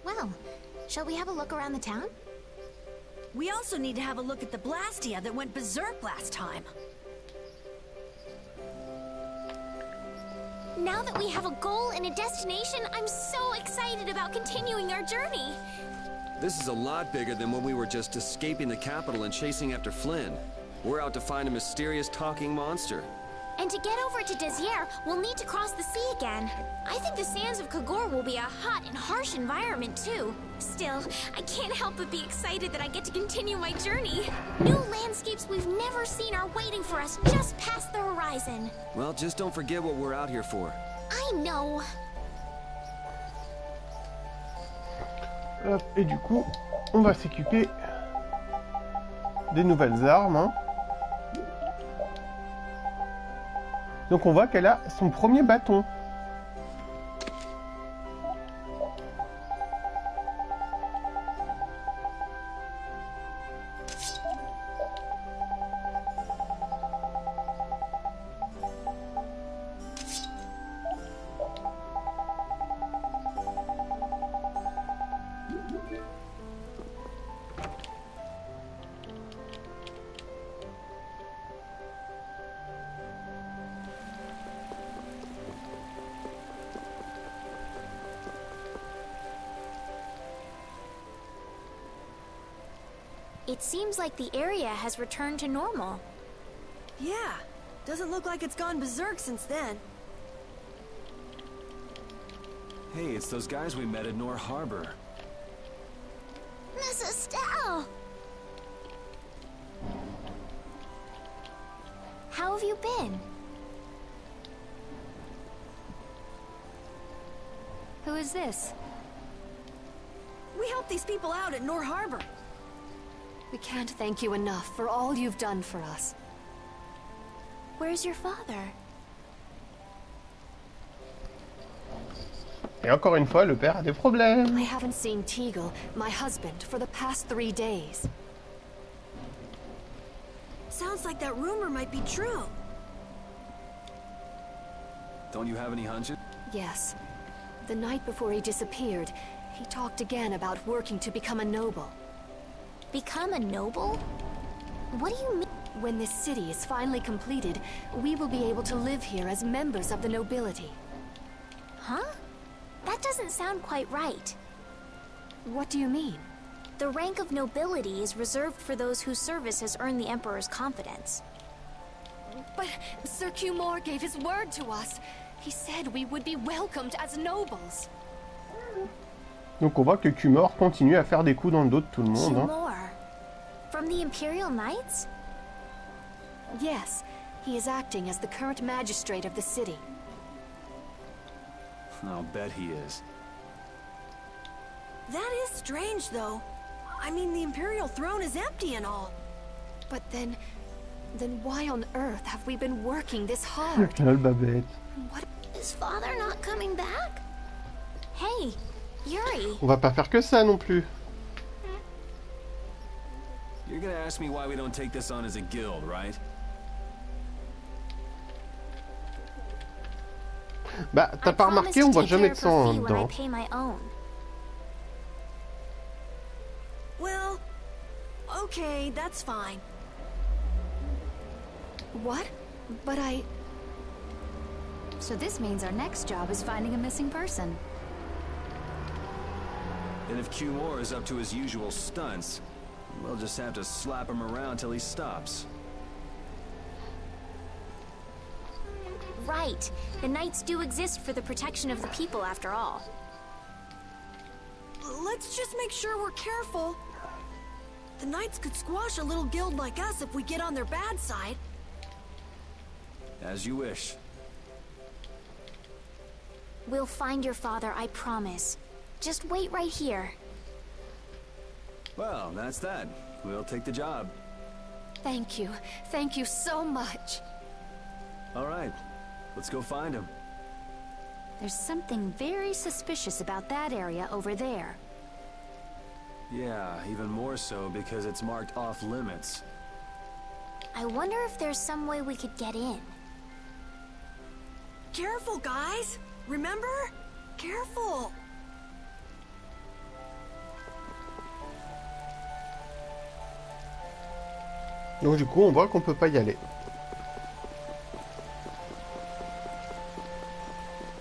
Well, shall we have a look around the town? We also need to have a look at the Blastia that went berserk last time. Now that we have a goal and a destination, I'm so excited about continuing our journey. This is a lot bigger than when we were just escaping the capital and chasing after Flynn. We're out to find a mysterious talking monster. And to get over to Desier, we'll need to cross the sea again. I think the sands of Kagor will be a hot and harsh environment, too. Still, I can't help but be excited that I get to continue my journey. New landscapes we've never seen are waiting for us just past the horizon. Well, just don't forget what we're out here for. I know. Hop, et du coup, on va s'équiper des nouvelles armes, hein. Donc on voit qu'elle a son premier bâton. It seems like the area has returned to normal. Yeah, doesn't look like it's gone berserk since then. Hey, it's those guys we met at Nor Harbor. Miss Estelle! How have you been? Who is this? We helped these people out at Nor Harbor. We can't thank you enough for all you've done for us. Where's your father? Et encore une fois, le père a des problèmes. I haven't seen Teagle, my husband, for the past 3 days. Sounds like that rumor might be true. Don't you have any hunches? Yes. The night before he disappeared, he talked again about working to become a noble. Become a noble? What do you mean? When this city is finally completed, we will be able to live here as members of the nobility. Huh? That doesn't sound quite right. What do you mean? The rank of nobility is reserved for those whose service has earned the Emperor's confidence. But Sir Cumore gave his word to us. He said we would be welcomed as nobles. Donc on voit que Cumore continue à faire des coups dans le dos de tout le monde. Hein. Cumore? From the Imperial Knights? Yes, he is acting as the current magistrate of the city. I'll bet he is. That is strange, though. I mean, the Imperial throne is empty and all. But then why on earth have we been working this hard? Le Babette. What? Is father not coming back? Hey, Yuri. On va pas faire que ça non plus. You're gonna ask me why we don't take this on as a guild, right? Bah, t'as pas remarqué, on voit jamais de sang dedans. Well, okay, that's fine. What? But So this means our next job is finding a missing person. And if Cumore is up to his usual stunts, we'll just have to slap him around till he stops. Right. The Knights do exist for the protection of the people, after all. Let's just make sure we're careful. The Knights could squash a little guild like us if we get on their bad side. As you wish. We'll find your father, I promise. Just wait right here. Well, that's that. We'll take the job. Thank you. Thank you so much. All right. Let's go find him. There's something very suspicious about that area over there. Yeah, even more so because it's marked off limits. I wonder if there's some way we could get in. Careful, guys! Remember? Careful! Donc du coup, on voit qu'on peut pas y aller.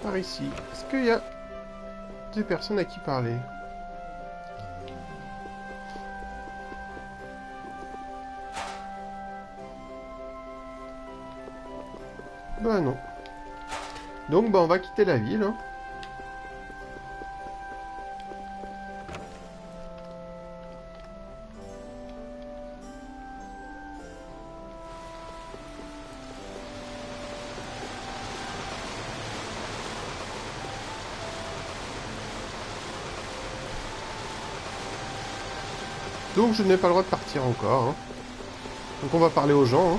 Par ici. Est-ce qu'il y a des personnes à qui parler? Bah non. Donc bah on va quitter la ville. Hein. Donc je n'ai pas le droit de partir encore. Hein. Donc on va parler aux gens. Hein.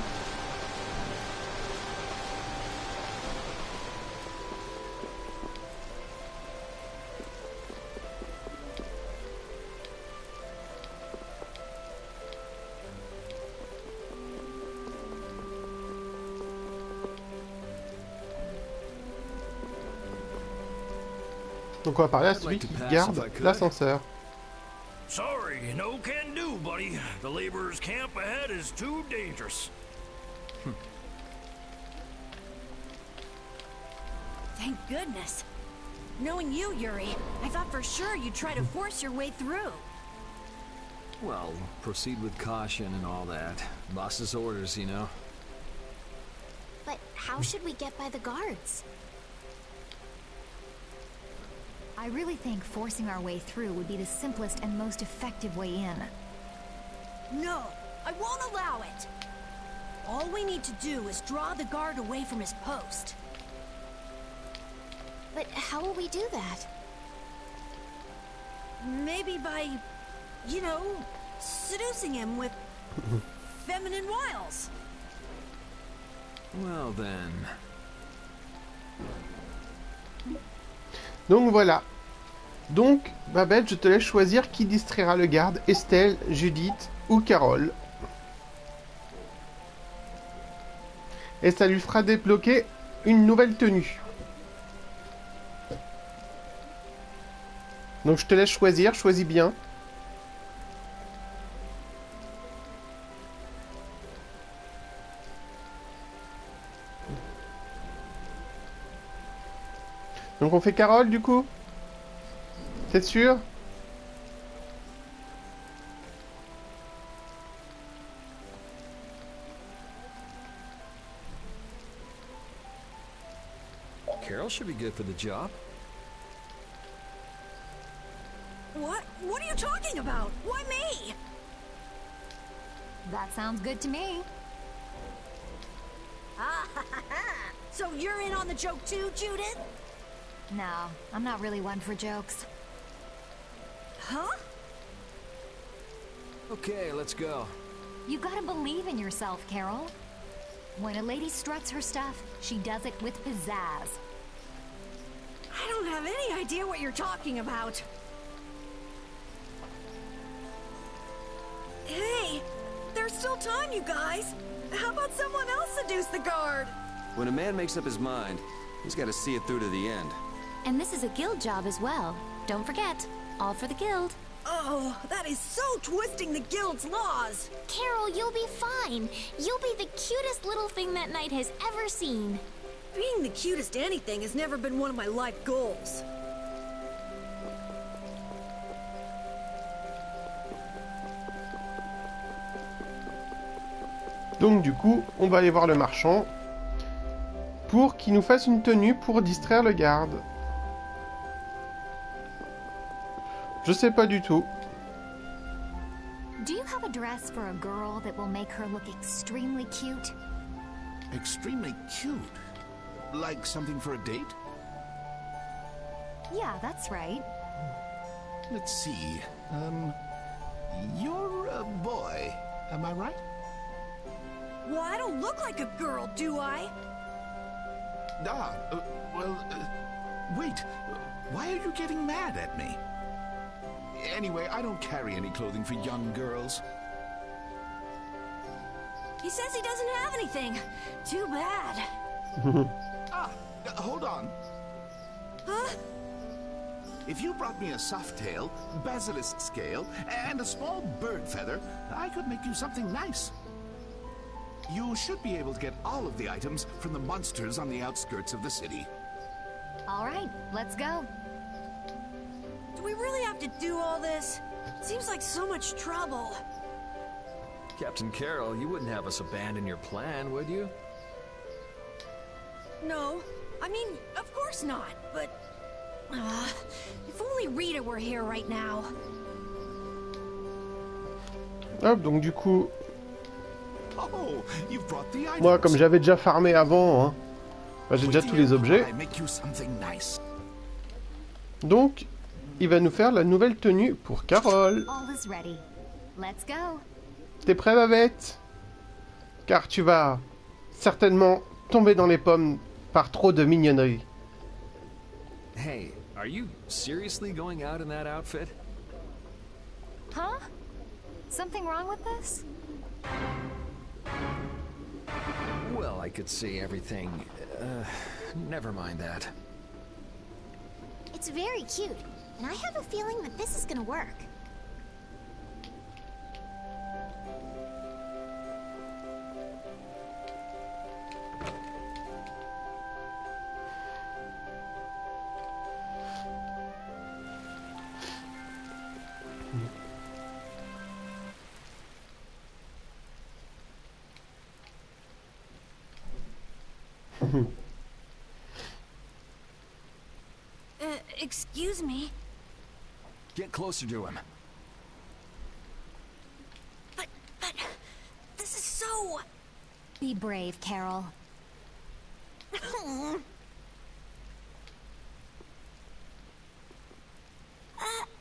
Donc on va parler à celui qui garde l'ascenseur. Sorry, no can do, buddy. The laborers' camp ahead is too dangerous. Thank goodness. Knowing you, Yuri, I thought for sure you'd try to force your way through. Well, proceed with caution and all that. Boss's orders, you know. But how should we get by the guards? I really think forcing our way through would be the simplest and most effective way in. No, I won't allow it. All we need to do is draw the guard away from his post. But how will we do that? Maybe by, you know, seducing him with feminine wiles. Well then. Donc voilà. Donc, Babette, je te laisse choisir qui distraira le garde, Estelle, Judith ou Carole. Et ça lui fera débloquer une nouvelle tenue. Donc je te laisse choisir, choisis bien. 。Donc on fait Carole du coup? C'est sûr? Carol should be good for the job. What? What are you talking about? Why me? That sounds good to me. Ah, so you're in on the joke too, Judith? No, I'm not really one for jokes. Huh? Okay, let's go. You gotta believe in yourself, Carol. When a lady struts her stuff, she does it with pizzazz. I don't have any idea what you're talking about. Hey, there's still time, you guys. How about someone else seduce the guard? When a man makes up his mind, he's got to see it through to the end. And this is a guild job as well. Don't forget, all for the guild. Oh, that is so twisting the guild's laws. Carol, you'll be fine. You'll be the cutest little thing that knight has ever seen. Being the cutest anything has never been one of my life goals. Donc du coup, on va aller voir le marchand pour qu'il nous fasse une tenue pour distraire le garde. Je sais pas du tout. Do you have a dress for a girl that will make her look extremely cute? Extremely cute? Like something for a date? Yeah, that's right. Let's see. You're a boy, am I right? Well, I don't look like a girl, do I? Wait. Why are you getting mad at me? Anyway, I don't carry any clothing for young girls. He says he doesn't have anything. Too bad. Hold on. Huh? If you brought me a soft tail, basilisk scale, and a small bird feather, I could make you something nice. You should be able to get all of the items from the monsters on the outskirts of the city. All right, let's go. Do we really have to do all this? Seems like so much trouble. Captain Carol, you wouldn't have us abandon your plan, would you? No. I mean, of course not, but... if only Rita were here right now. Hop, donc du coup... Oh, you've brought the items. Moi, comme j'avais déjà farmé avant, hein, bah, j'ai déjà tous les objets. I make you something nice. Donc, il va nous faire la nouvelle tenue pour Carole. All is ready. Let's go. T'es prêt, Babette? Car tu vas certainement tomber dans les pommes par trop de mignonnerie. Hey, are you seriously going out in that outfit? Huh? Something wrong with this? Well, I could see everything. Never mind that. It's very cute, and I have a feeling that this is gonna work. Excuse me? Get closer to him. But, this is so... Be brave, Carol.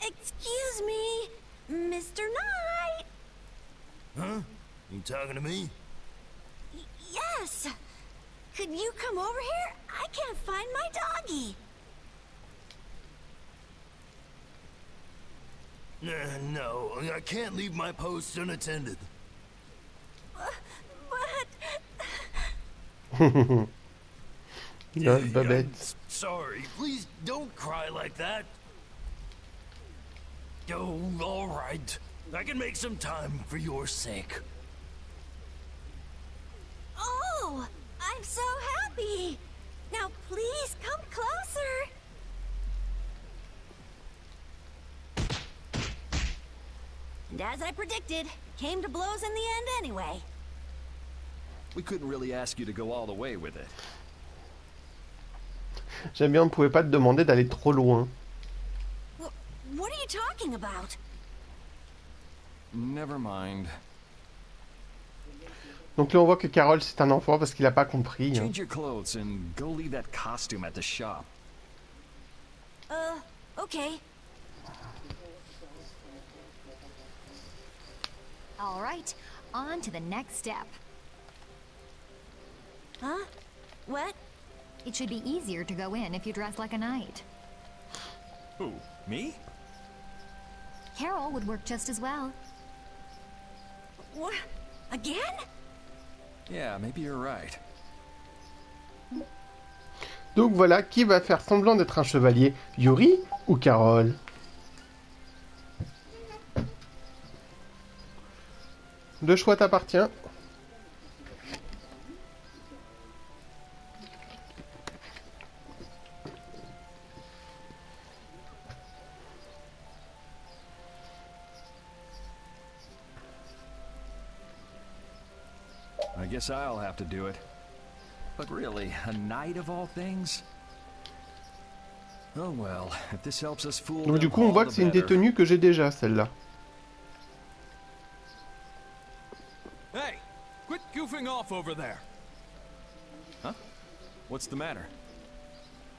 Excuse me, Mr. Knight? Huh? You talking to me? Yes! Could you come over here? I can't find my doggy. No, I can't leave my post unattended. Yeah, Babette. Sorry, please don't cry like that. Oh, all right. I can make some time for your sake. Oh, I'm so happy. Now please come closer. And as I predicted, came to blows in the end anyway. We couldn't really ask you to go all the way with it. J'aime bien, on ne pouvait pas te demander d'aller trop loin. What are you talking about? Never mind. Donc là on voit que Carol c'est un enfant parce qu'il a pas compris. Change your clothes and go leave that costume at the shop. Okay. All right, on to the next step. Huh? What? It should be easier to go in if you dress like a knight. Who? Me? Carol would work just as well. What? Again? Yeah, maybe you're right. Donc voilà, qui va faire semblant d'être un chevalier, Yuri ou Carol? Le choix t'appartient. I guess I'll have to do it. But really, a knight of all things? Oh well, if this helps us fool Donc du coup on voit que c'est une des tenues que j'ai déjà, celle-là. Hey! Quit goofing off over there! Huh? What's the matter?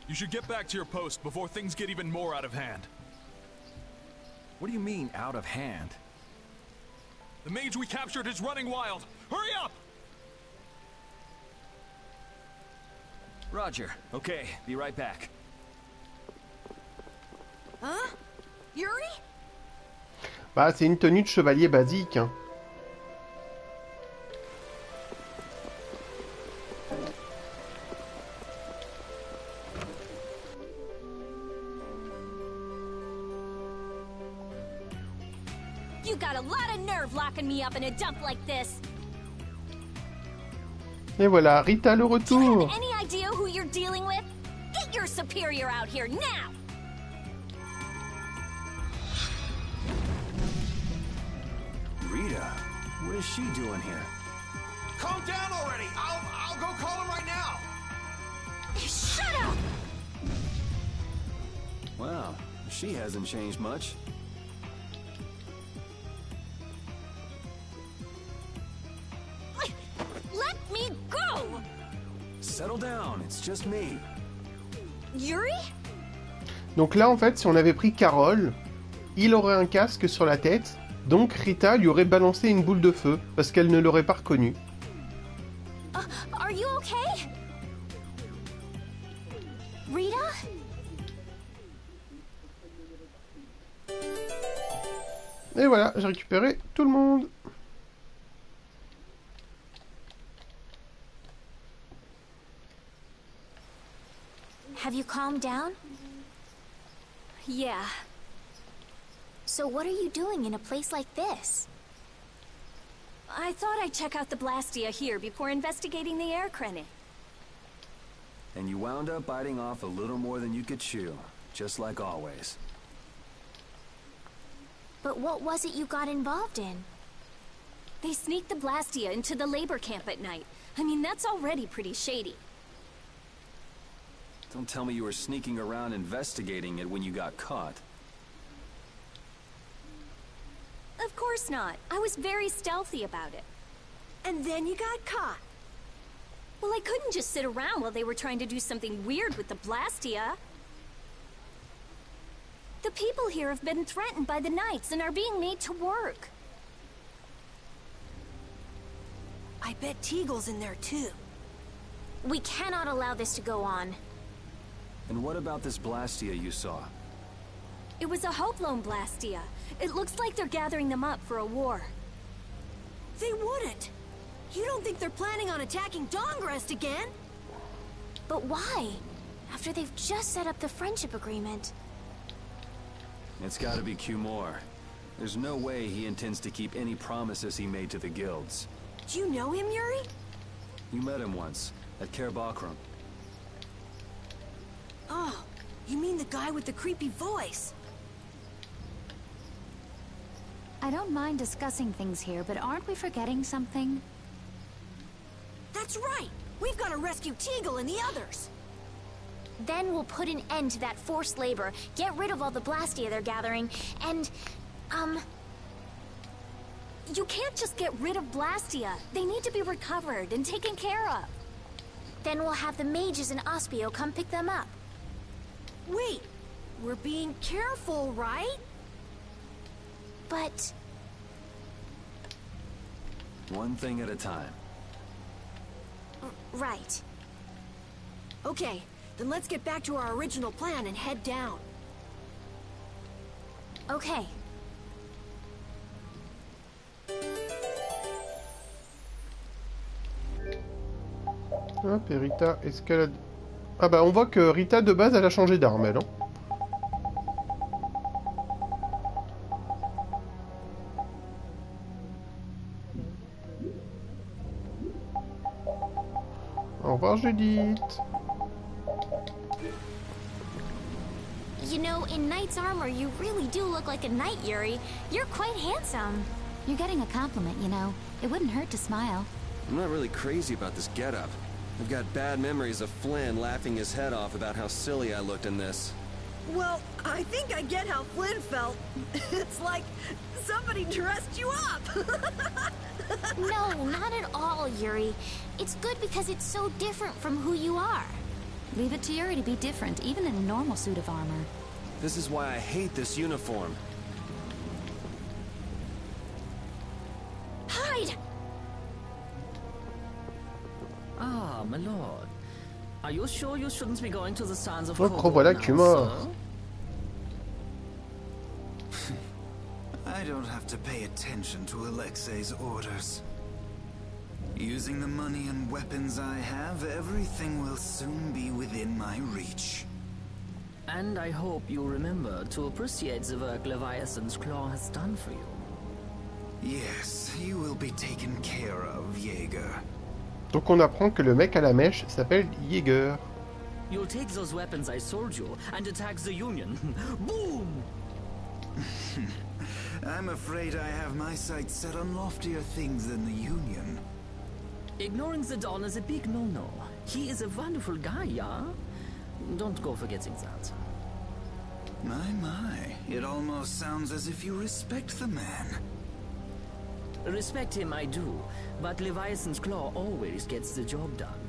You should get back to your post before things get even more out of hand. What do you mean, out of hand? The mage we captured is running wild! Hurry up! Roger. Okay, be right back. Huh? Yuri? Bah c'est une tenue de chevalier basique. Hein. You got a lot of nerve locking me up in a dump like this. Et voilà, Rita le retour. Any idea who you're dealing with? Get your superior out here now. Rita, what is she doing here? Calm down already. I'll go call him right now. Shut up! Wow, she hasn't changed much. Let me go! Settle down, it's just me. Yuri? Donc là en fait si on avait pris Carol, il aurait un casque sur la tête, donc Rita lui aurait balancé une boule de feu parce qu'elle ne l'aurait pas reconnu. Are you okay? Rita? Et voilà, j'ai récupéré tout le monde. Have you calmed down? Yeah. So what are you doing in a place like this? I thought I'd check out the Blastia here before investigating the air crenny. And you wound up biting off a little more than you could chew, just like always. But what was it you got involved in? They sneaked the Blastia into the labor camp at night. I mean, that's already pretty shady. Don't tell me you were sneaking around investigating it when you got caught. Of course not. I was very stealthy about it. And then you got caught. Well, I couldn't just sit around while they were trying to do something weird with the Blastia. The people here have been threatened by the Knights and are being made to work. I bet Teagle's in there too. We cannot allow this to go on. And what about this Blastia you saw? It was a Hoplone Blastia. It looks like they're gathering them up for a war. They wouldn't. You don't think they're planning on attacking Dongrest again? But why? After they've just set up the friendship agreement. It's gotta be Cumore. There's no way he intends to keep any promises he made to the guilds. Do you know him, Yuri? You met him once, at Kerbakram. Oh, you mean the guy with the creepy voice? I I don't mind discussing things here, but aren't we forgetting something? That's right! We've got to rescue Teagle and the others! Then we'll put an end to that forced labor, get rid of all the Blastia they're gathering, and, You can't just get rid of Blastia. They need to be recovered and taken care of. then we'll have the mages and Ospio come pick them up. Wait! We're being careful, right? But... One thing at a time. Right. Okay, then let's get back to our original plan and head down. Okay. Hop, et Rita escalade. Ah bah on voit que Rita de base elle a changé d'arme elle. Hein. Au revoir Judith. You know, in knight's armor, you really do look like a knight, Yuri. You're quite handsome. You're getting a compliment, you know. It wouldn't hurt to smile. I'm not really crazy about this getup. I've got bad memories of Flynn laughing his head off about how silly I looked in this. Well, I think I get how Flynn felt. It's like somebody dressed you up. No, not at all, Yuri. It's good because it's so different from who you are. Leave it to Yuri to be different, even in a normal suit of armor. This is why I hate this uniform. Hide! Ah, my lord. Are you sure you shouldn't be going to the Sands of Donc Kogor revoilà now, que tu es mort. sir? I don't have to pay attention to Alexei's orders. Using the money and weapons I have, everything will soon be within my reach. And I hope you remember to appreciate the work Leviathan's Claw has done for you. Yes, you will be taken care of, Jaeger. Donc on apprend que le mec à la mèche s'appelle Jaeger. You'll take those weapons I sold you and attack the Union. Boom! I'm afraid I have my sights set on loftier things than the Union. Ignoring the Don is a big no-no. He is a wonderful guy, yeah? Don't go forgetting that. My, it almost sounds as if you respect the man. Respect him I do, but Leviathan's Claw always gets the job done.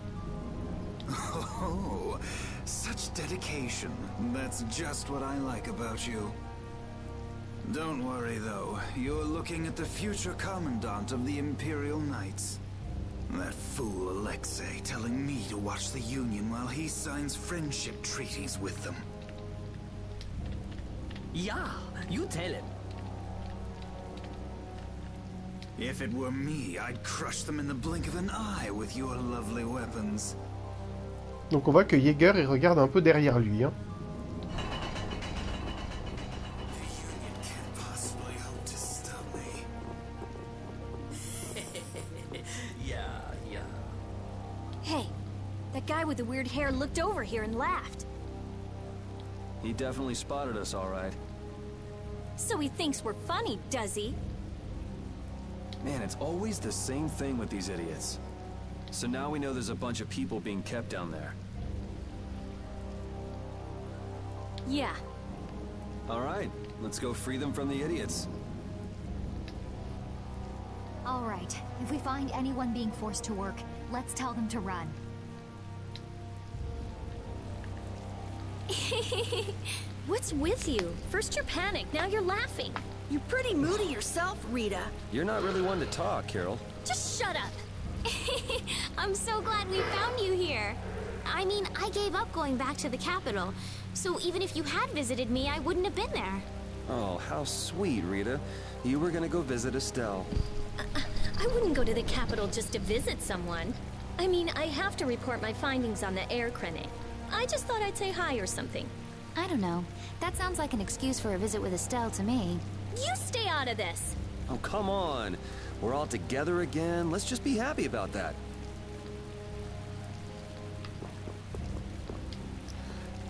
Oh, such dedication. That's just what I like about you. Don't worry though, you're looking at the future Commandant of the Imperial Knights. That fool Alexei telling me to watch the Union while he signs friendship treaties with them. Yeah, you tell him. If it were me, I'd crush them in the blink of an eye with your lovely weapons. Donc on voit que Jaeger il regarde un peu derrière lui. Hein. Hey, that guy with the weird hair looked over here and laughed. He definitely spotted us, all right. So he thinks we're funny, does he? Man, it's always the same thing with these idiots. So now we know there's a bunch of people being kept down there. Yeah. All right, let's go free them from the idiots. All right. If we find anyone being forced to work, let's tell them to run. What's with you? First you're panicked, now you're laughing. You're pretty moody yourself, Rita. You're not really one to talk, Carol. Just shut up. I'm so glad we found you here. I mean, I gave up going back to the capital, so even if you had visited me, I wouldn't have been there. Oh, how sweet, Rita. You were gonna go visit Estelle. I wouldn't go to the capital just to visit someone. I mean, I have to report my findings on the air clinic. I just thought I'd say hi or something. I don't know. That sounds like an excuse for a visit with Estelle to me. You stay out of this. Oh, come on. We're all together again. Let's just be happy about that.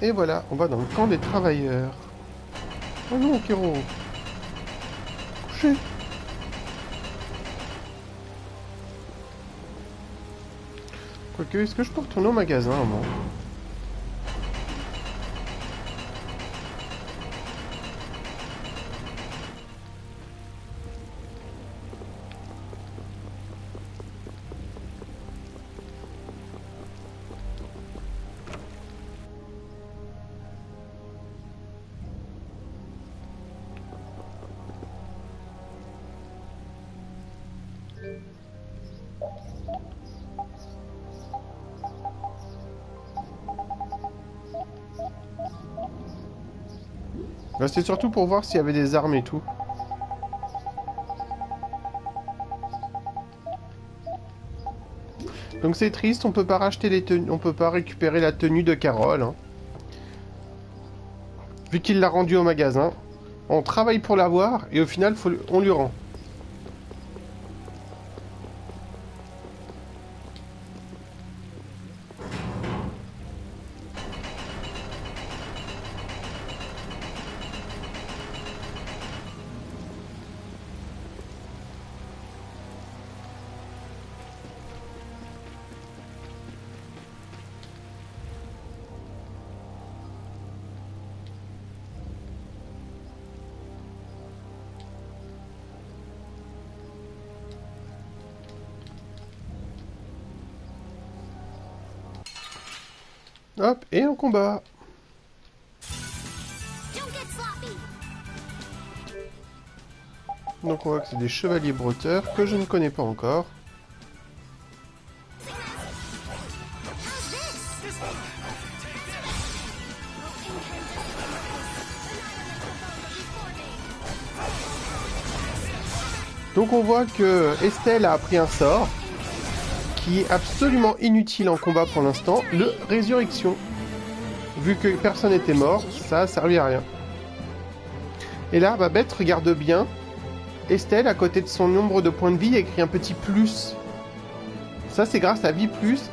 Et voilà, on va dans le camp des travailleurs. Oh non, Kiro. Couché. Ok, est-ce que je peux retourner au magasin un moment? Bah, c'était surtout pour voir s'il y avait des armes et tout. Donc c'est triste, on peut pas racheter les tenues, on peut pas récupérer la tenue de Carole. Hein. Vu qu'il l'a rendue au magasin, on travaille pour l'avoir et au final on lui rend. Hop, et en combat. Donc on voit que c'est des chevaliers brotteurs que je ne connais pas encore. Donc on voit que Estelle a appris un sort qui est absolument inutile en combat pour l'instant, le résurrection. Vu que personne n'était mort, ça a servi à rien. Et là, Babette, regarde bien. Estelle, à côté de son nombre de points de vie, a écrit un petit plus. Ça, c'est grâce à Vie Plus,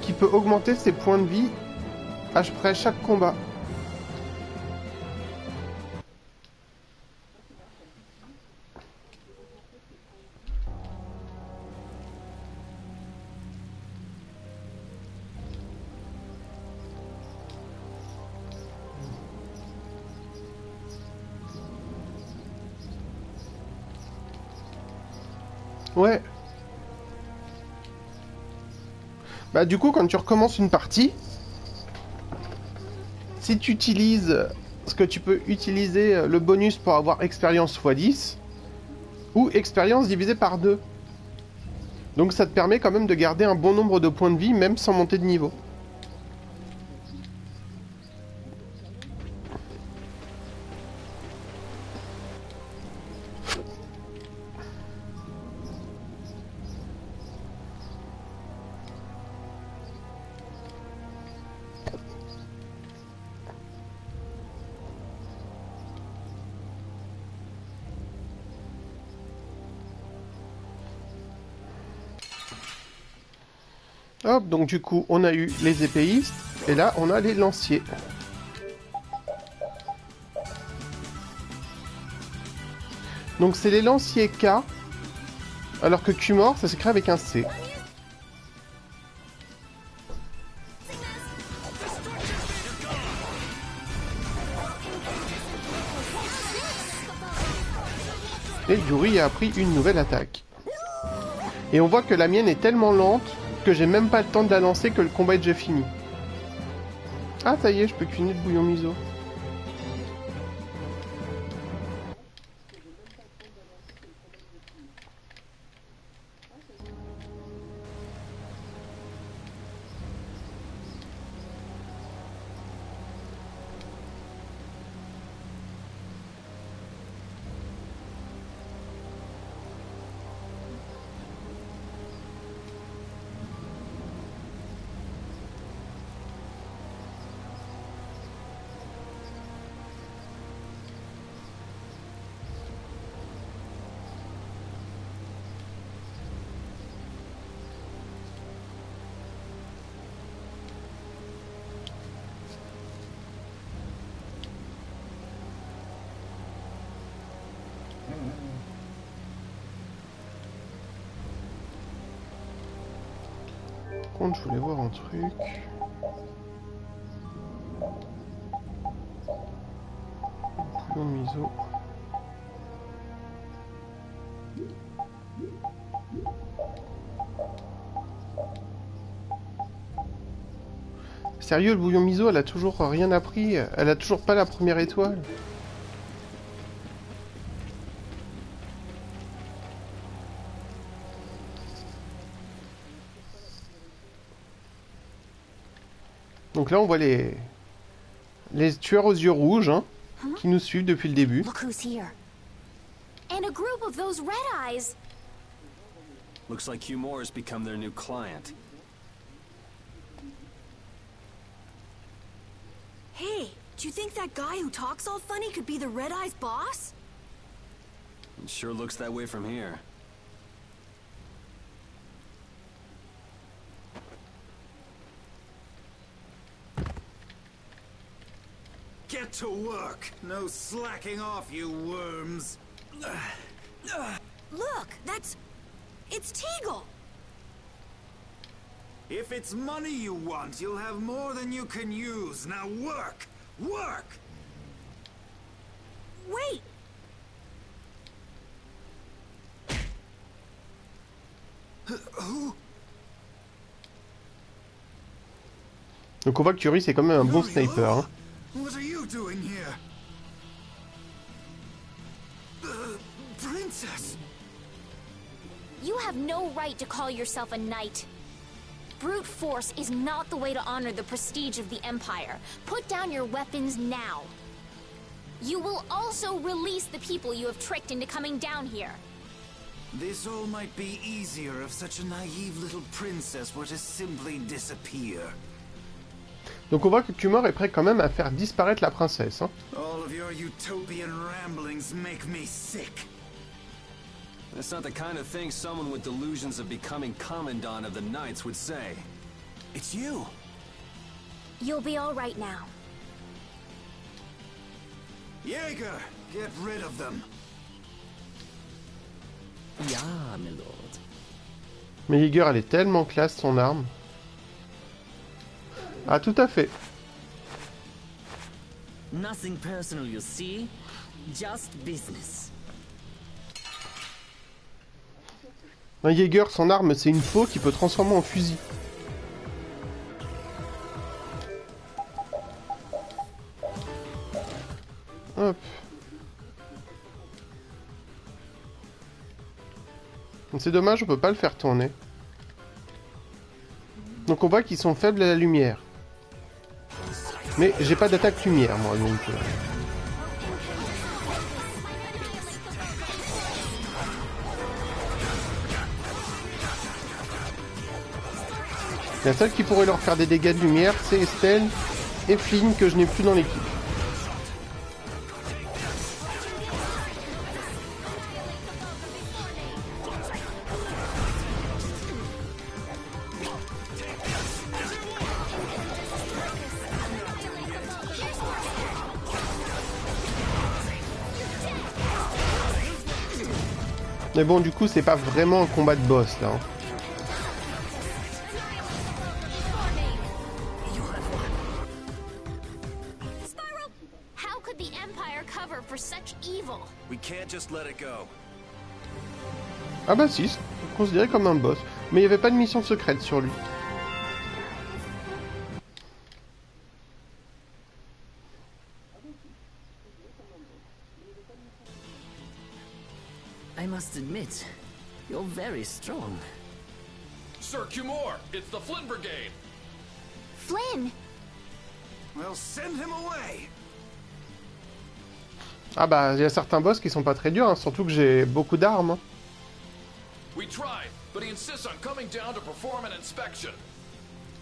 qui peut augmenter ses points de vie après chaque combat. Ouais. Bah du coup, quand tu recommences une partie, si tu utilises ce que tu peux utiliser le bonus pour avoir expérience x10 ou expérience divisée par 2. Donc ça te permet quand même de garder un bon nombre de points de vie même sans monter de niveau. Hop, donc du coup, on a eu les épéistes, et là, on a les lanciers. Donc c'est les lanciers K, alors que Q-mort, ça s'écrit avec un C. Et Yuri a appris une nouvelle attaque. Et on voit que la mienne est tellement lente que j'ai même pas le temps de la lancer que le combat est déjà fini. Ah ça y est, je peux cuisiner de bouillon miso. contre, je voulais voir un truc. Bouillon miso. Sérieux, le bouillon miso, elle a toujours rien appris. Elle a toujours pas la première étoile. Donc là, on voit les tueurs aux yeux rouges, hein, qui nous suivent depuis le début. Look who's here. And a group of those red eyes. Looks like Hugh Moore has become their new client. Hey, do you think that guy who talks all funny could be the Red Eyes boss? It sure looks that way from here. Get to work! No slacking off, you worms! Look, it's Teagle! If it's money you want, you'll have more than you can use. Now work! Work! Wait! Who? Donc on voit que Curie c'est quand même un bon sniper. Hein. What are you doing here? Princess! You have no right to call yourself a knight. Brute force is not the way to honor the prestige of the Empire. Put down your weapons now. You will also release the people you have tricked into coming down here. This all might be easier if such a naive little princess were to simply disappear. Donc on voit que Kumar est prêt quand même à faire disparaître la princesse. Hein. All of your utopian ramblings make me sick. That's not the kind of thing someone with delusions of becoming Commandant of the Knights would say. It's you. You'll be all right now. Jaeger, get rid of them. Yeah, my lord. Mais Jaeger, elle est tellement classe son arme. Ah, tout à fait. Nothing personal, you see? Just business. Un Jaeger, son arme, c'est une faux qui peut transformer en fusil. Hop. C'est dommage, on peut pas le faire tourner. Donc on voit qu'ils sont faibles à la lumière. Mais j'ai pas d'attaque lumière, moi, donc... La seule qui pourrait leur faire des dégâts de lumière, c'est Estelle et Flynn, que je n'ai plus dans l'équipe. Mais bon, du coup, c'est pas vraiment un combat de boss, là. Hein. Ah bah si, c'est considéré comme un boss. Mais il n'y avait pas de mission secrète sur lui. I must admit, you're very strong. Sir Cumore, it's the Flynn Brigade. Flynn? Well, send him away. Ah bah, il y a certains boss qui sont pas très durs, hein, surtout que j'ai beaucoup d'armes. Hein. We tried, but he insists on coming down to perform an inspection.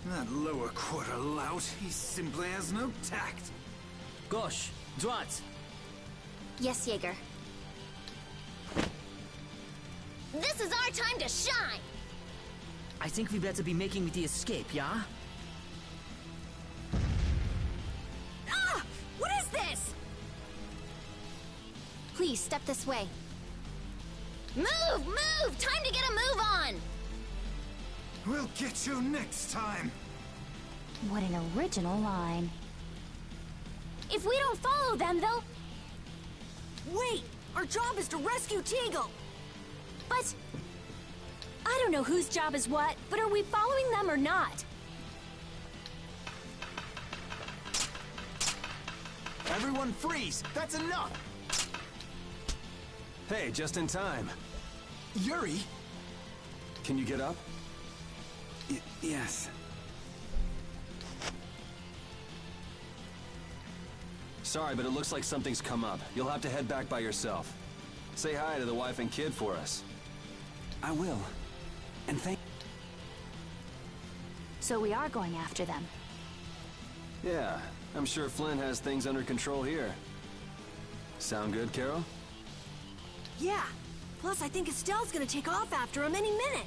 That lower quarter lout, he simply has no tact. Gosh, Drat. Yes, Jaeger. This is our time to shine! I think we better be making the escape, yeah? Ah! What is this? Please, step this way. Move! Move! Time to get a move on! We'll get you next time. What an original line. If we don't follow them, they'll... Wait! Our job is to rescue Teagle! But... I don't know whose job is what, but are we following them or not? Everyone freeze! That's enough! Hey, just in time. Yuri! Can you get up? Yes. Sorry, but it looks like something's come up. You'll have to head back by yourself. Say hi to the wife and kid for us. I will. And thank... So we are going after them. Yeah, I'm sure Flynn has things under control here. Sound good, Carol? Yeah. Plus, I think Estelle's gonna take off after him any minute.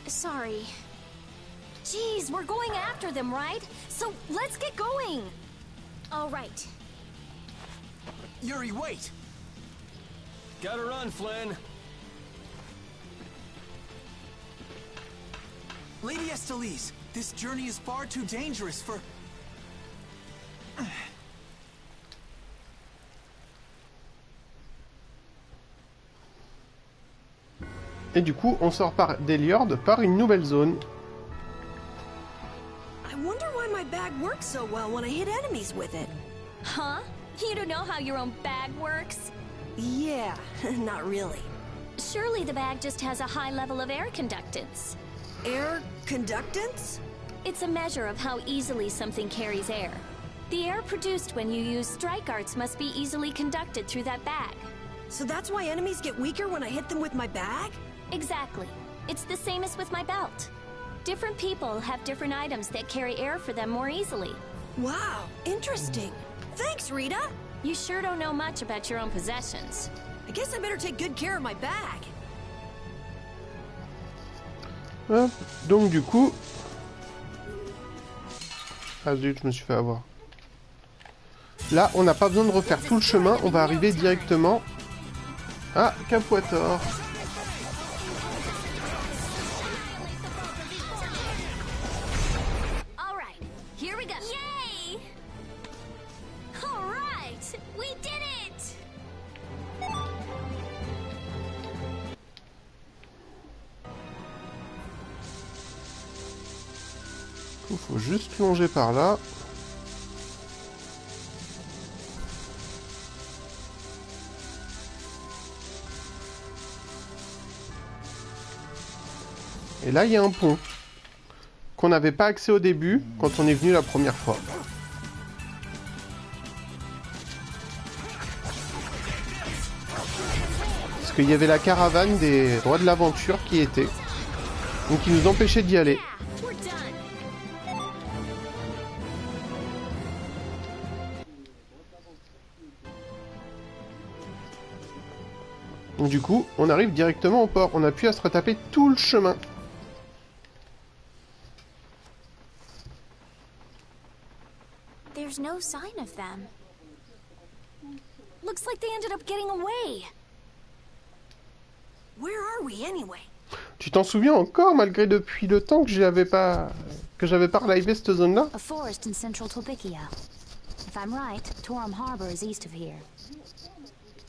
Sorry. Jeez, we're going after them, right? So let's get going. All right. Yuri, wait! Gotta run, Flynn! Lady Estellise, this journey is far too dangerous for... Et du coup, on sort par d'Eliord par une nouvelle zone. I wonder why my bag works so well when I hit enemies with it. Huh? You don't know how your own bag works? Yeah, not really. Surely the bag just has a high level of air conductance. Air conductance? It's a measure of how easily something carries air. The air produced when you use strike arts must be easily conducted through that bag. So that's why enemies get weaker when I hit them with my bag? Exactly. It's the same as with my belt. Different people have different items that carry air for them more easily. Wow, interesting. Thanks, Rita. You sure don't know much about your own possessions. I guess I better take good care of my bag. Hop. Donc du coup... Ah zut, je me suis fait avoir. Là, on n'a pas besoin de refaire tout le chemin, on va arriver directement à Capoitor. Il faut juste longer par là. Et là, il y a un pont qu'on n'avait pas accès au début quand on est venu la première fois. Parce qu'il y avait la caravane des rois de l'aventure qui était. Donc qui nous empêchait d'y aller. Donc du coup, on arrive directement au port. On n'a plus à se retaper tout le chemin. There's no sign of them. Looks like they ended up getting away. Where are we anyway? Tu t'en souviens encore, malgré depuis le temps que j'avais pas relivé cette zone-là? A forest in central Tulpikia. If I'm right, Torum Harbor is east of here.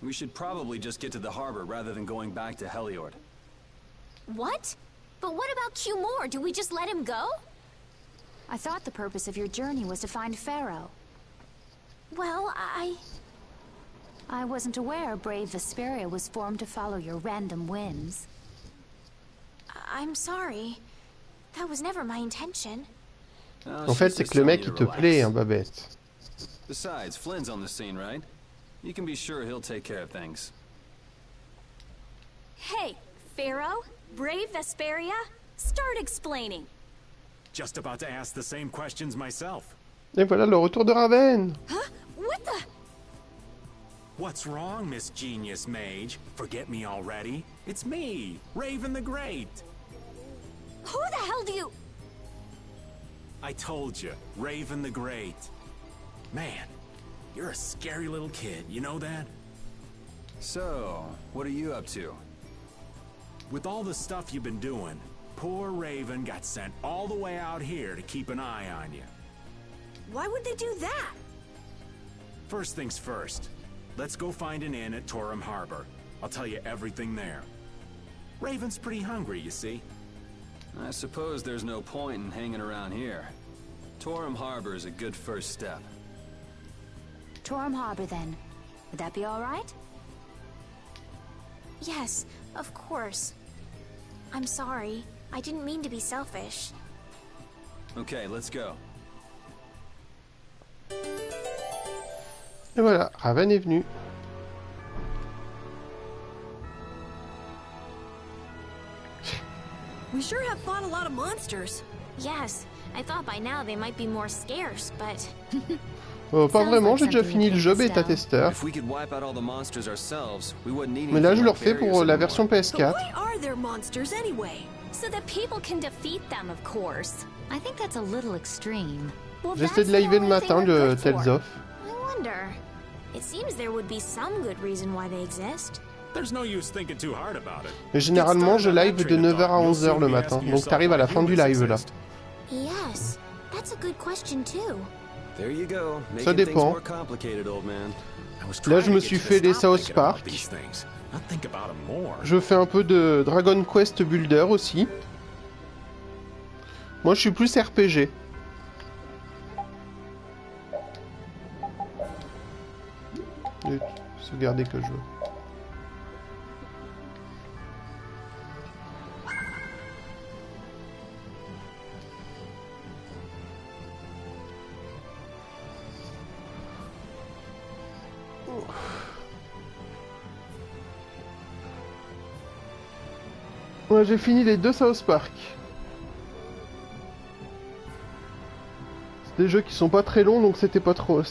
We should probably just get to the harbor rather than going back to Heliord. What? But what about Q-More? Do we just let him go? I thought the purpose of your journey was to find Pharaoh. Well, I wasn't aware brave Vesperia was formed to follow your random whims. I'm sorry. That was never my intention. En fait, c'est que le mec, il te plaît, hein, Babette. Besides, Flynn's on the scene, right? You can be sure he'll take care of things. Hey, Pharaoh? Brave Vesperia? Start explaining. Just about to ask the same questions myself. Et voilà le retour de Raven. Huh? What the? What's wrong, Miss Genius Mage? Forget me already? It's me, Raven the Great. Who the hell do you... I told you, Raven the Great. Man, you're a scary little kid, you know that? So, what are you up to? With all the stuff you've been doing, Poor Raven got sent all the way out here to keep an eye on you. Why would they do that? First things first. Let's go find an inn at Torum Harbor. I'll tell you everything there. Raven's pretty hungry, you see. I suppose there's no point in hanging around here. Torum Harbor is a good first step. Torum Harbor, then. Would that be all right? Yes, of course. I'm sorry. I didn't mean to be selfish. Okay, let's go. Et voilà, Raven est venu. We sure have fought a lot of monsters. Yes, I thought by now they might be more scarce, but... Pas vraiment, j'ai déjà fini le jeu bêta-testeur. Mais là, je le refais pour la version PS4. Why are there monsters anyway? So that people can defeat them, of course. I think that's a little extreme. J'essaie de liver le matin le Tales of. I wonder. It seems there would be some good reason why they exist. There's no use thinking too hard about it. Mais généralement, je live de 9h à 11h le matin, donc t'arrives à la fin du live là. Yes, that's a good question too. There you go. Ça dépend. Là, je me suis fait les South Park. Je fais un peu de Dragon Quest Builder aussi. Moi, je suis plus RPG. Et sauvegarder que je veux. Ouais, j'ai fini les 2 South Park. C'est des jeux qui sont pas très longs, donc c'était pas trop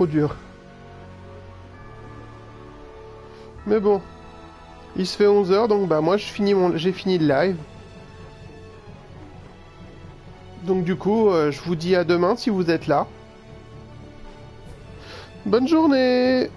dur. Mais bon, il se fait 11h, donc bah moi j'ai fini le live. Donc du coup, je vous dis à demain si vous êtes là. Bonne journée!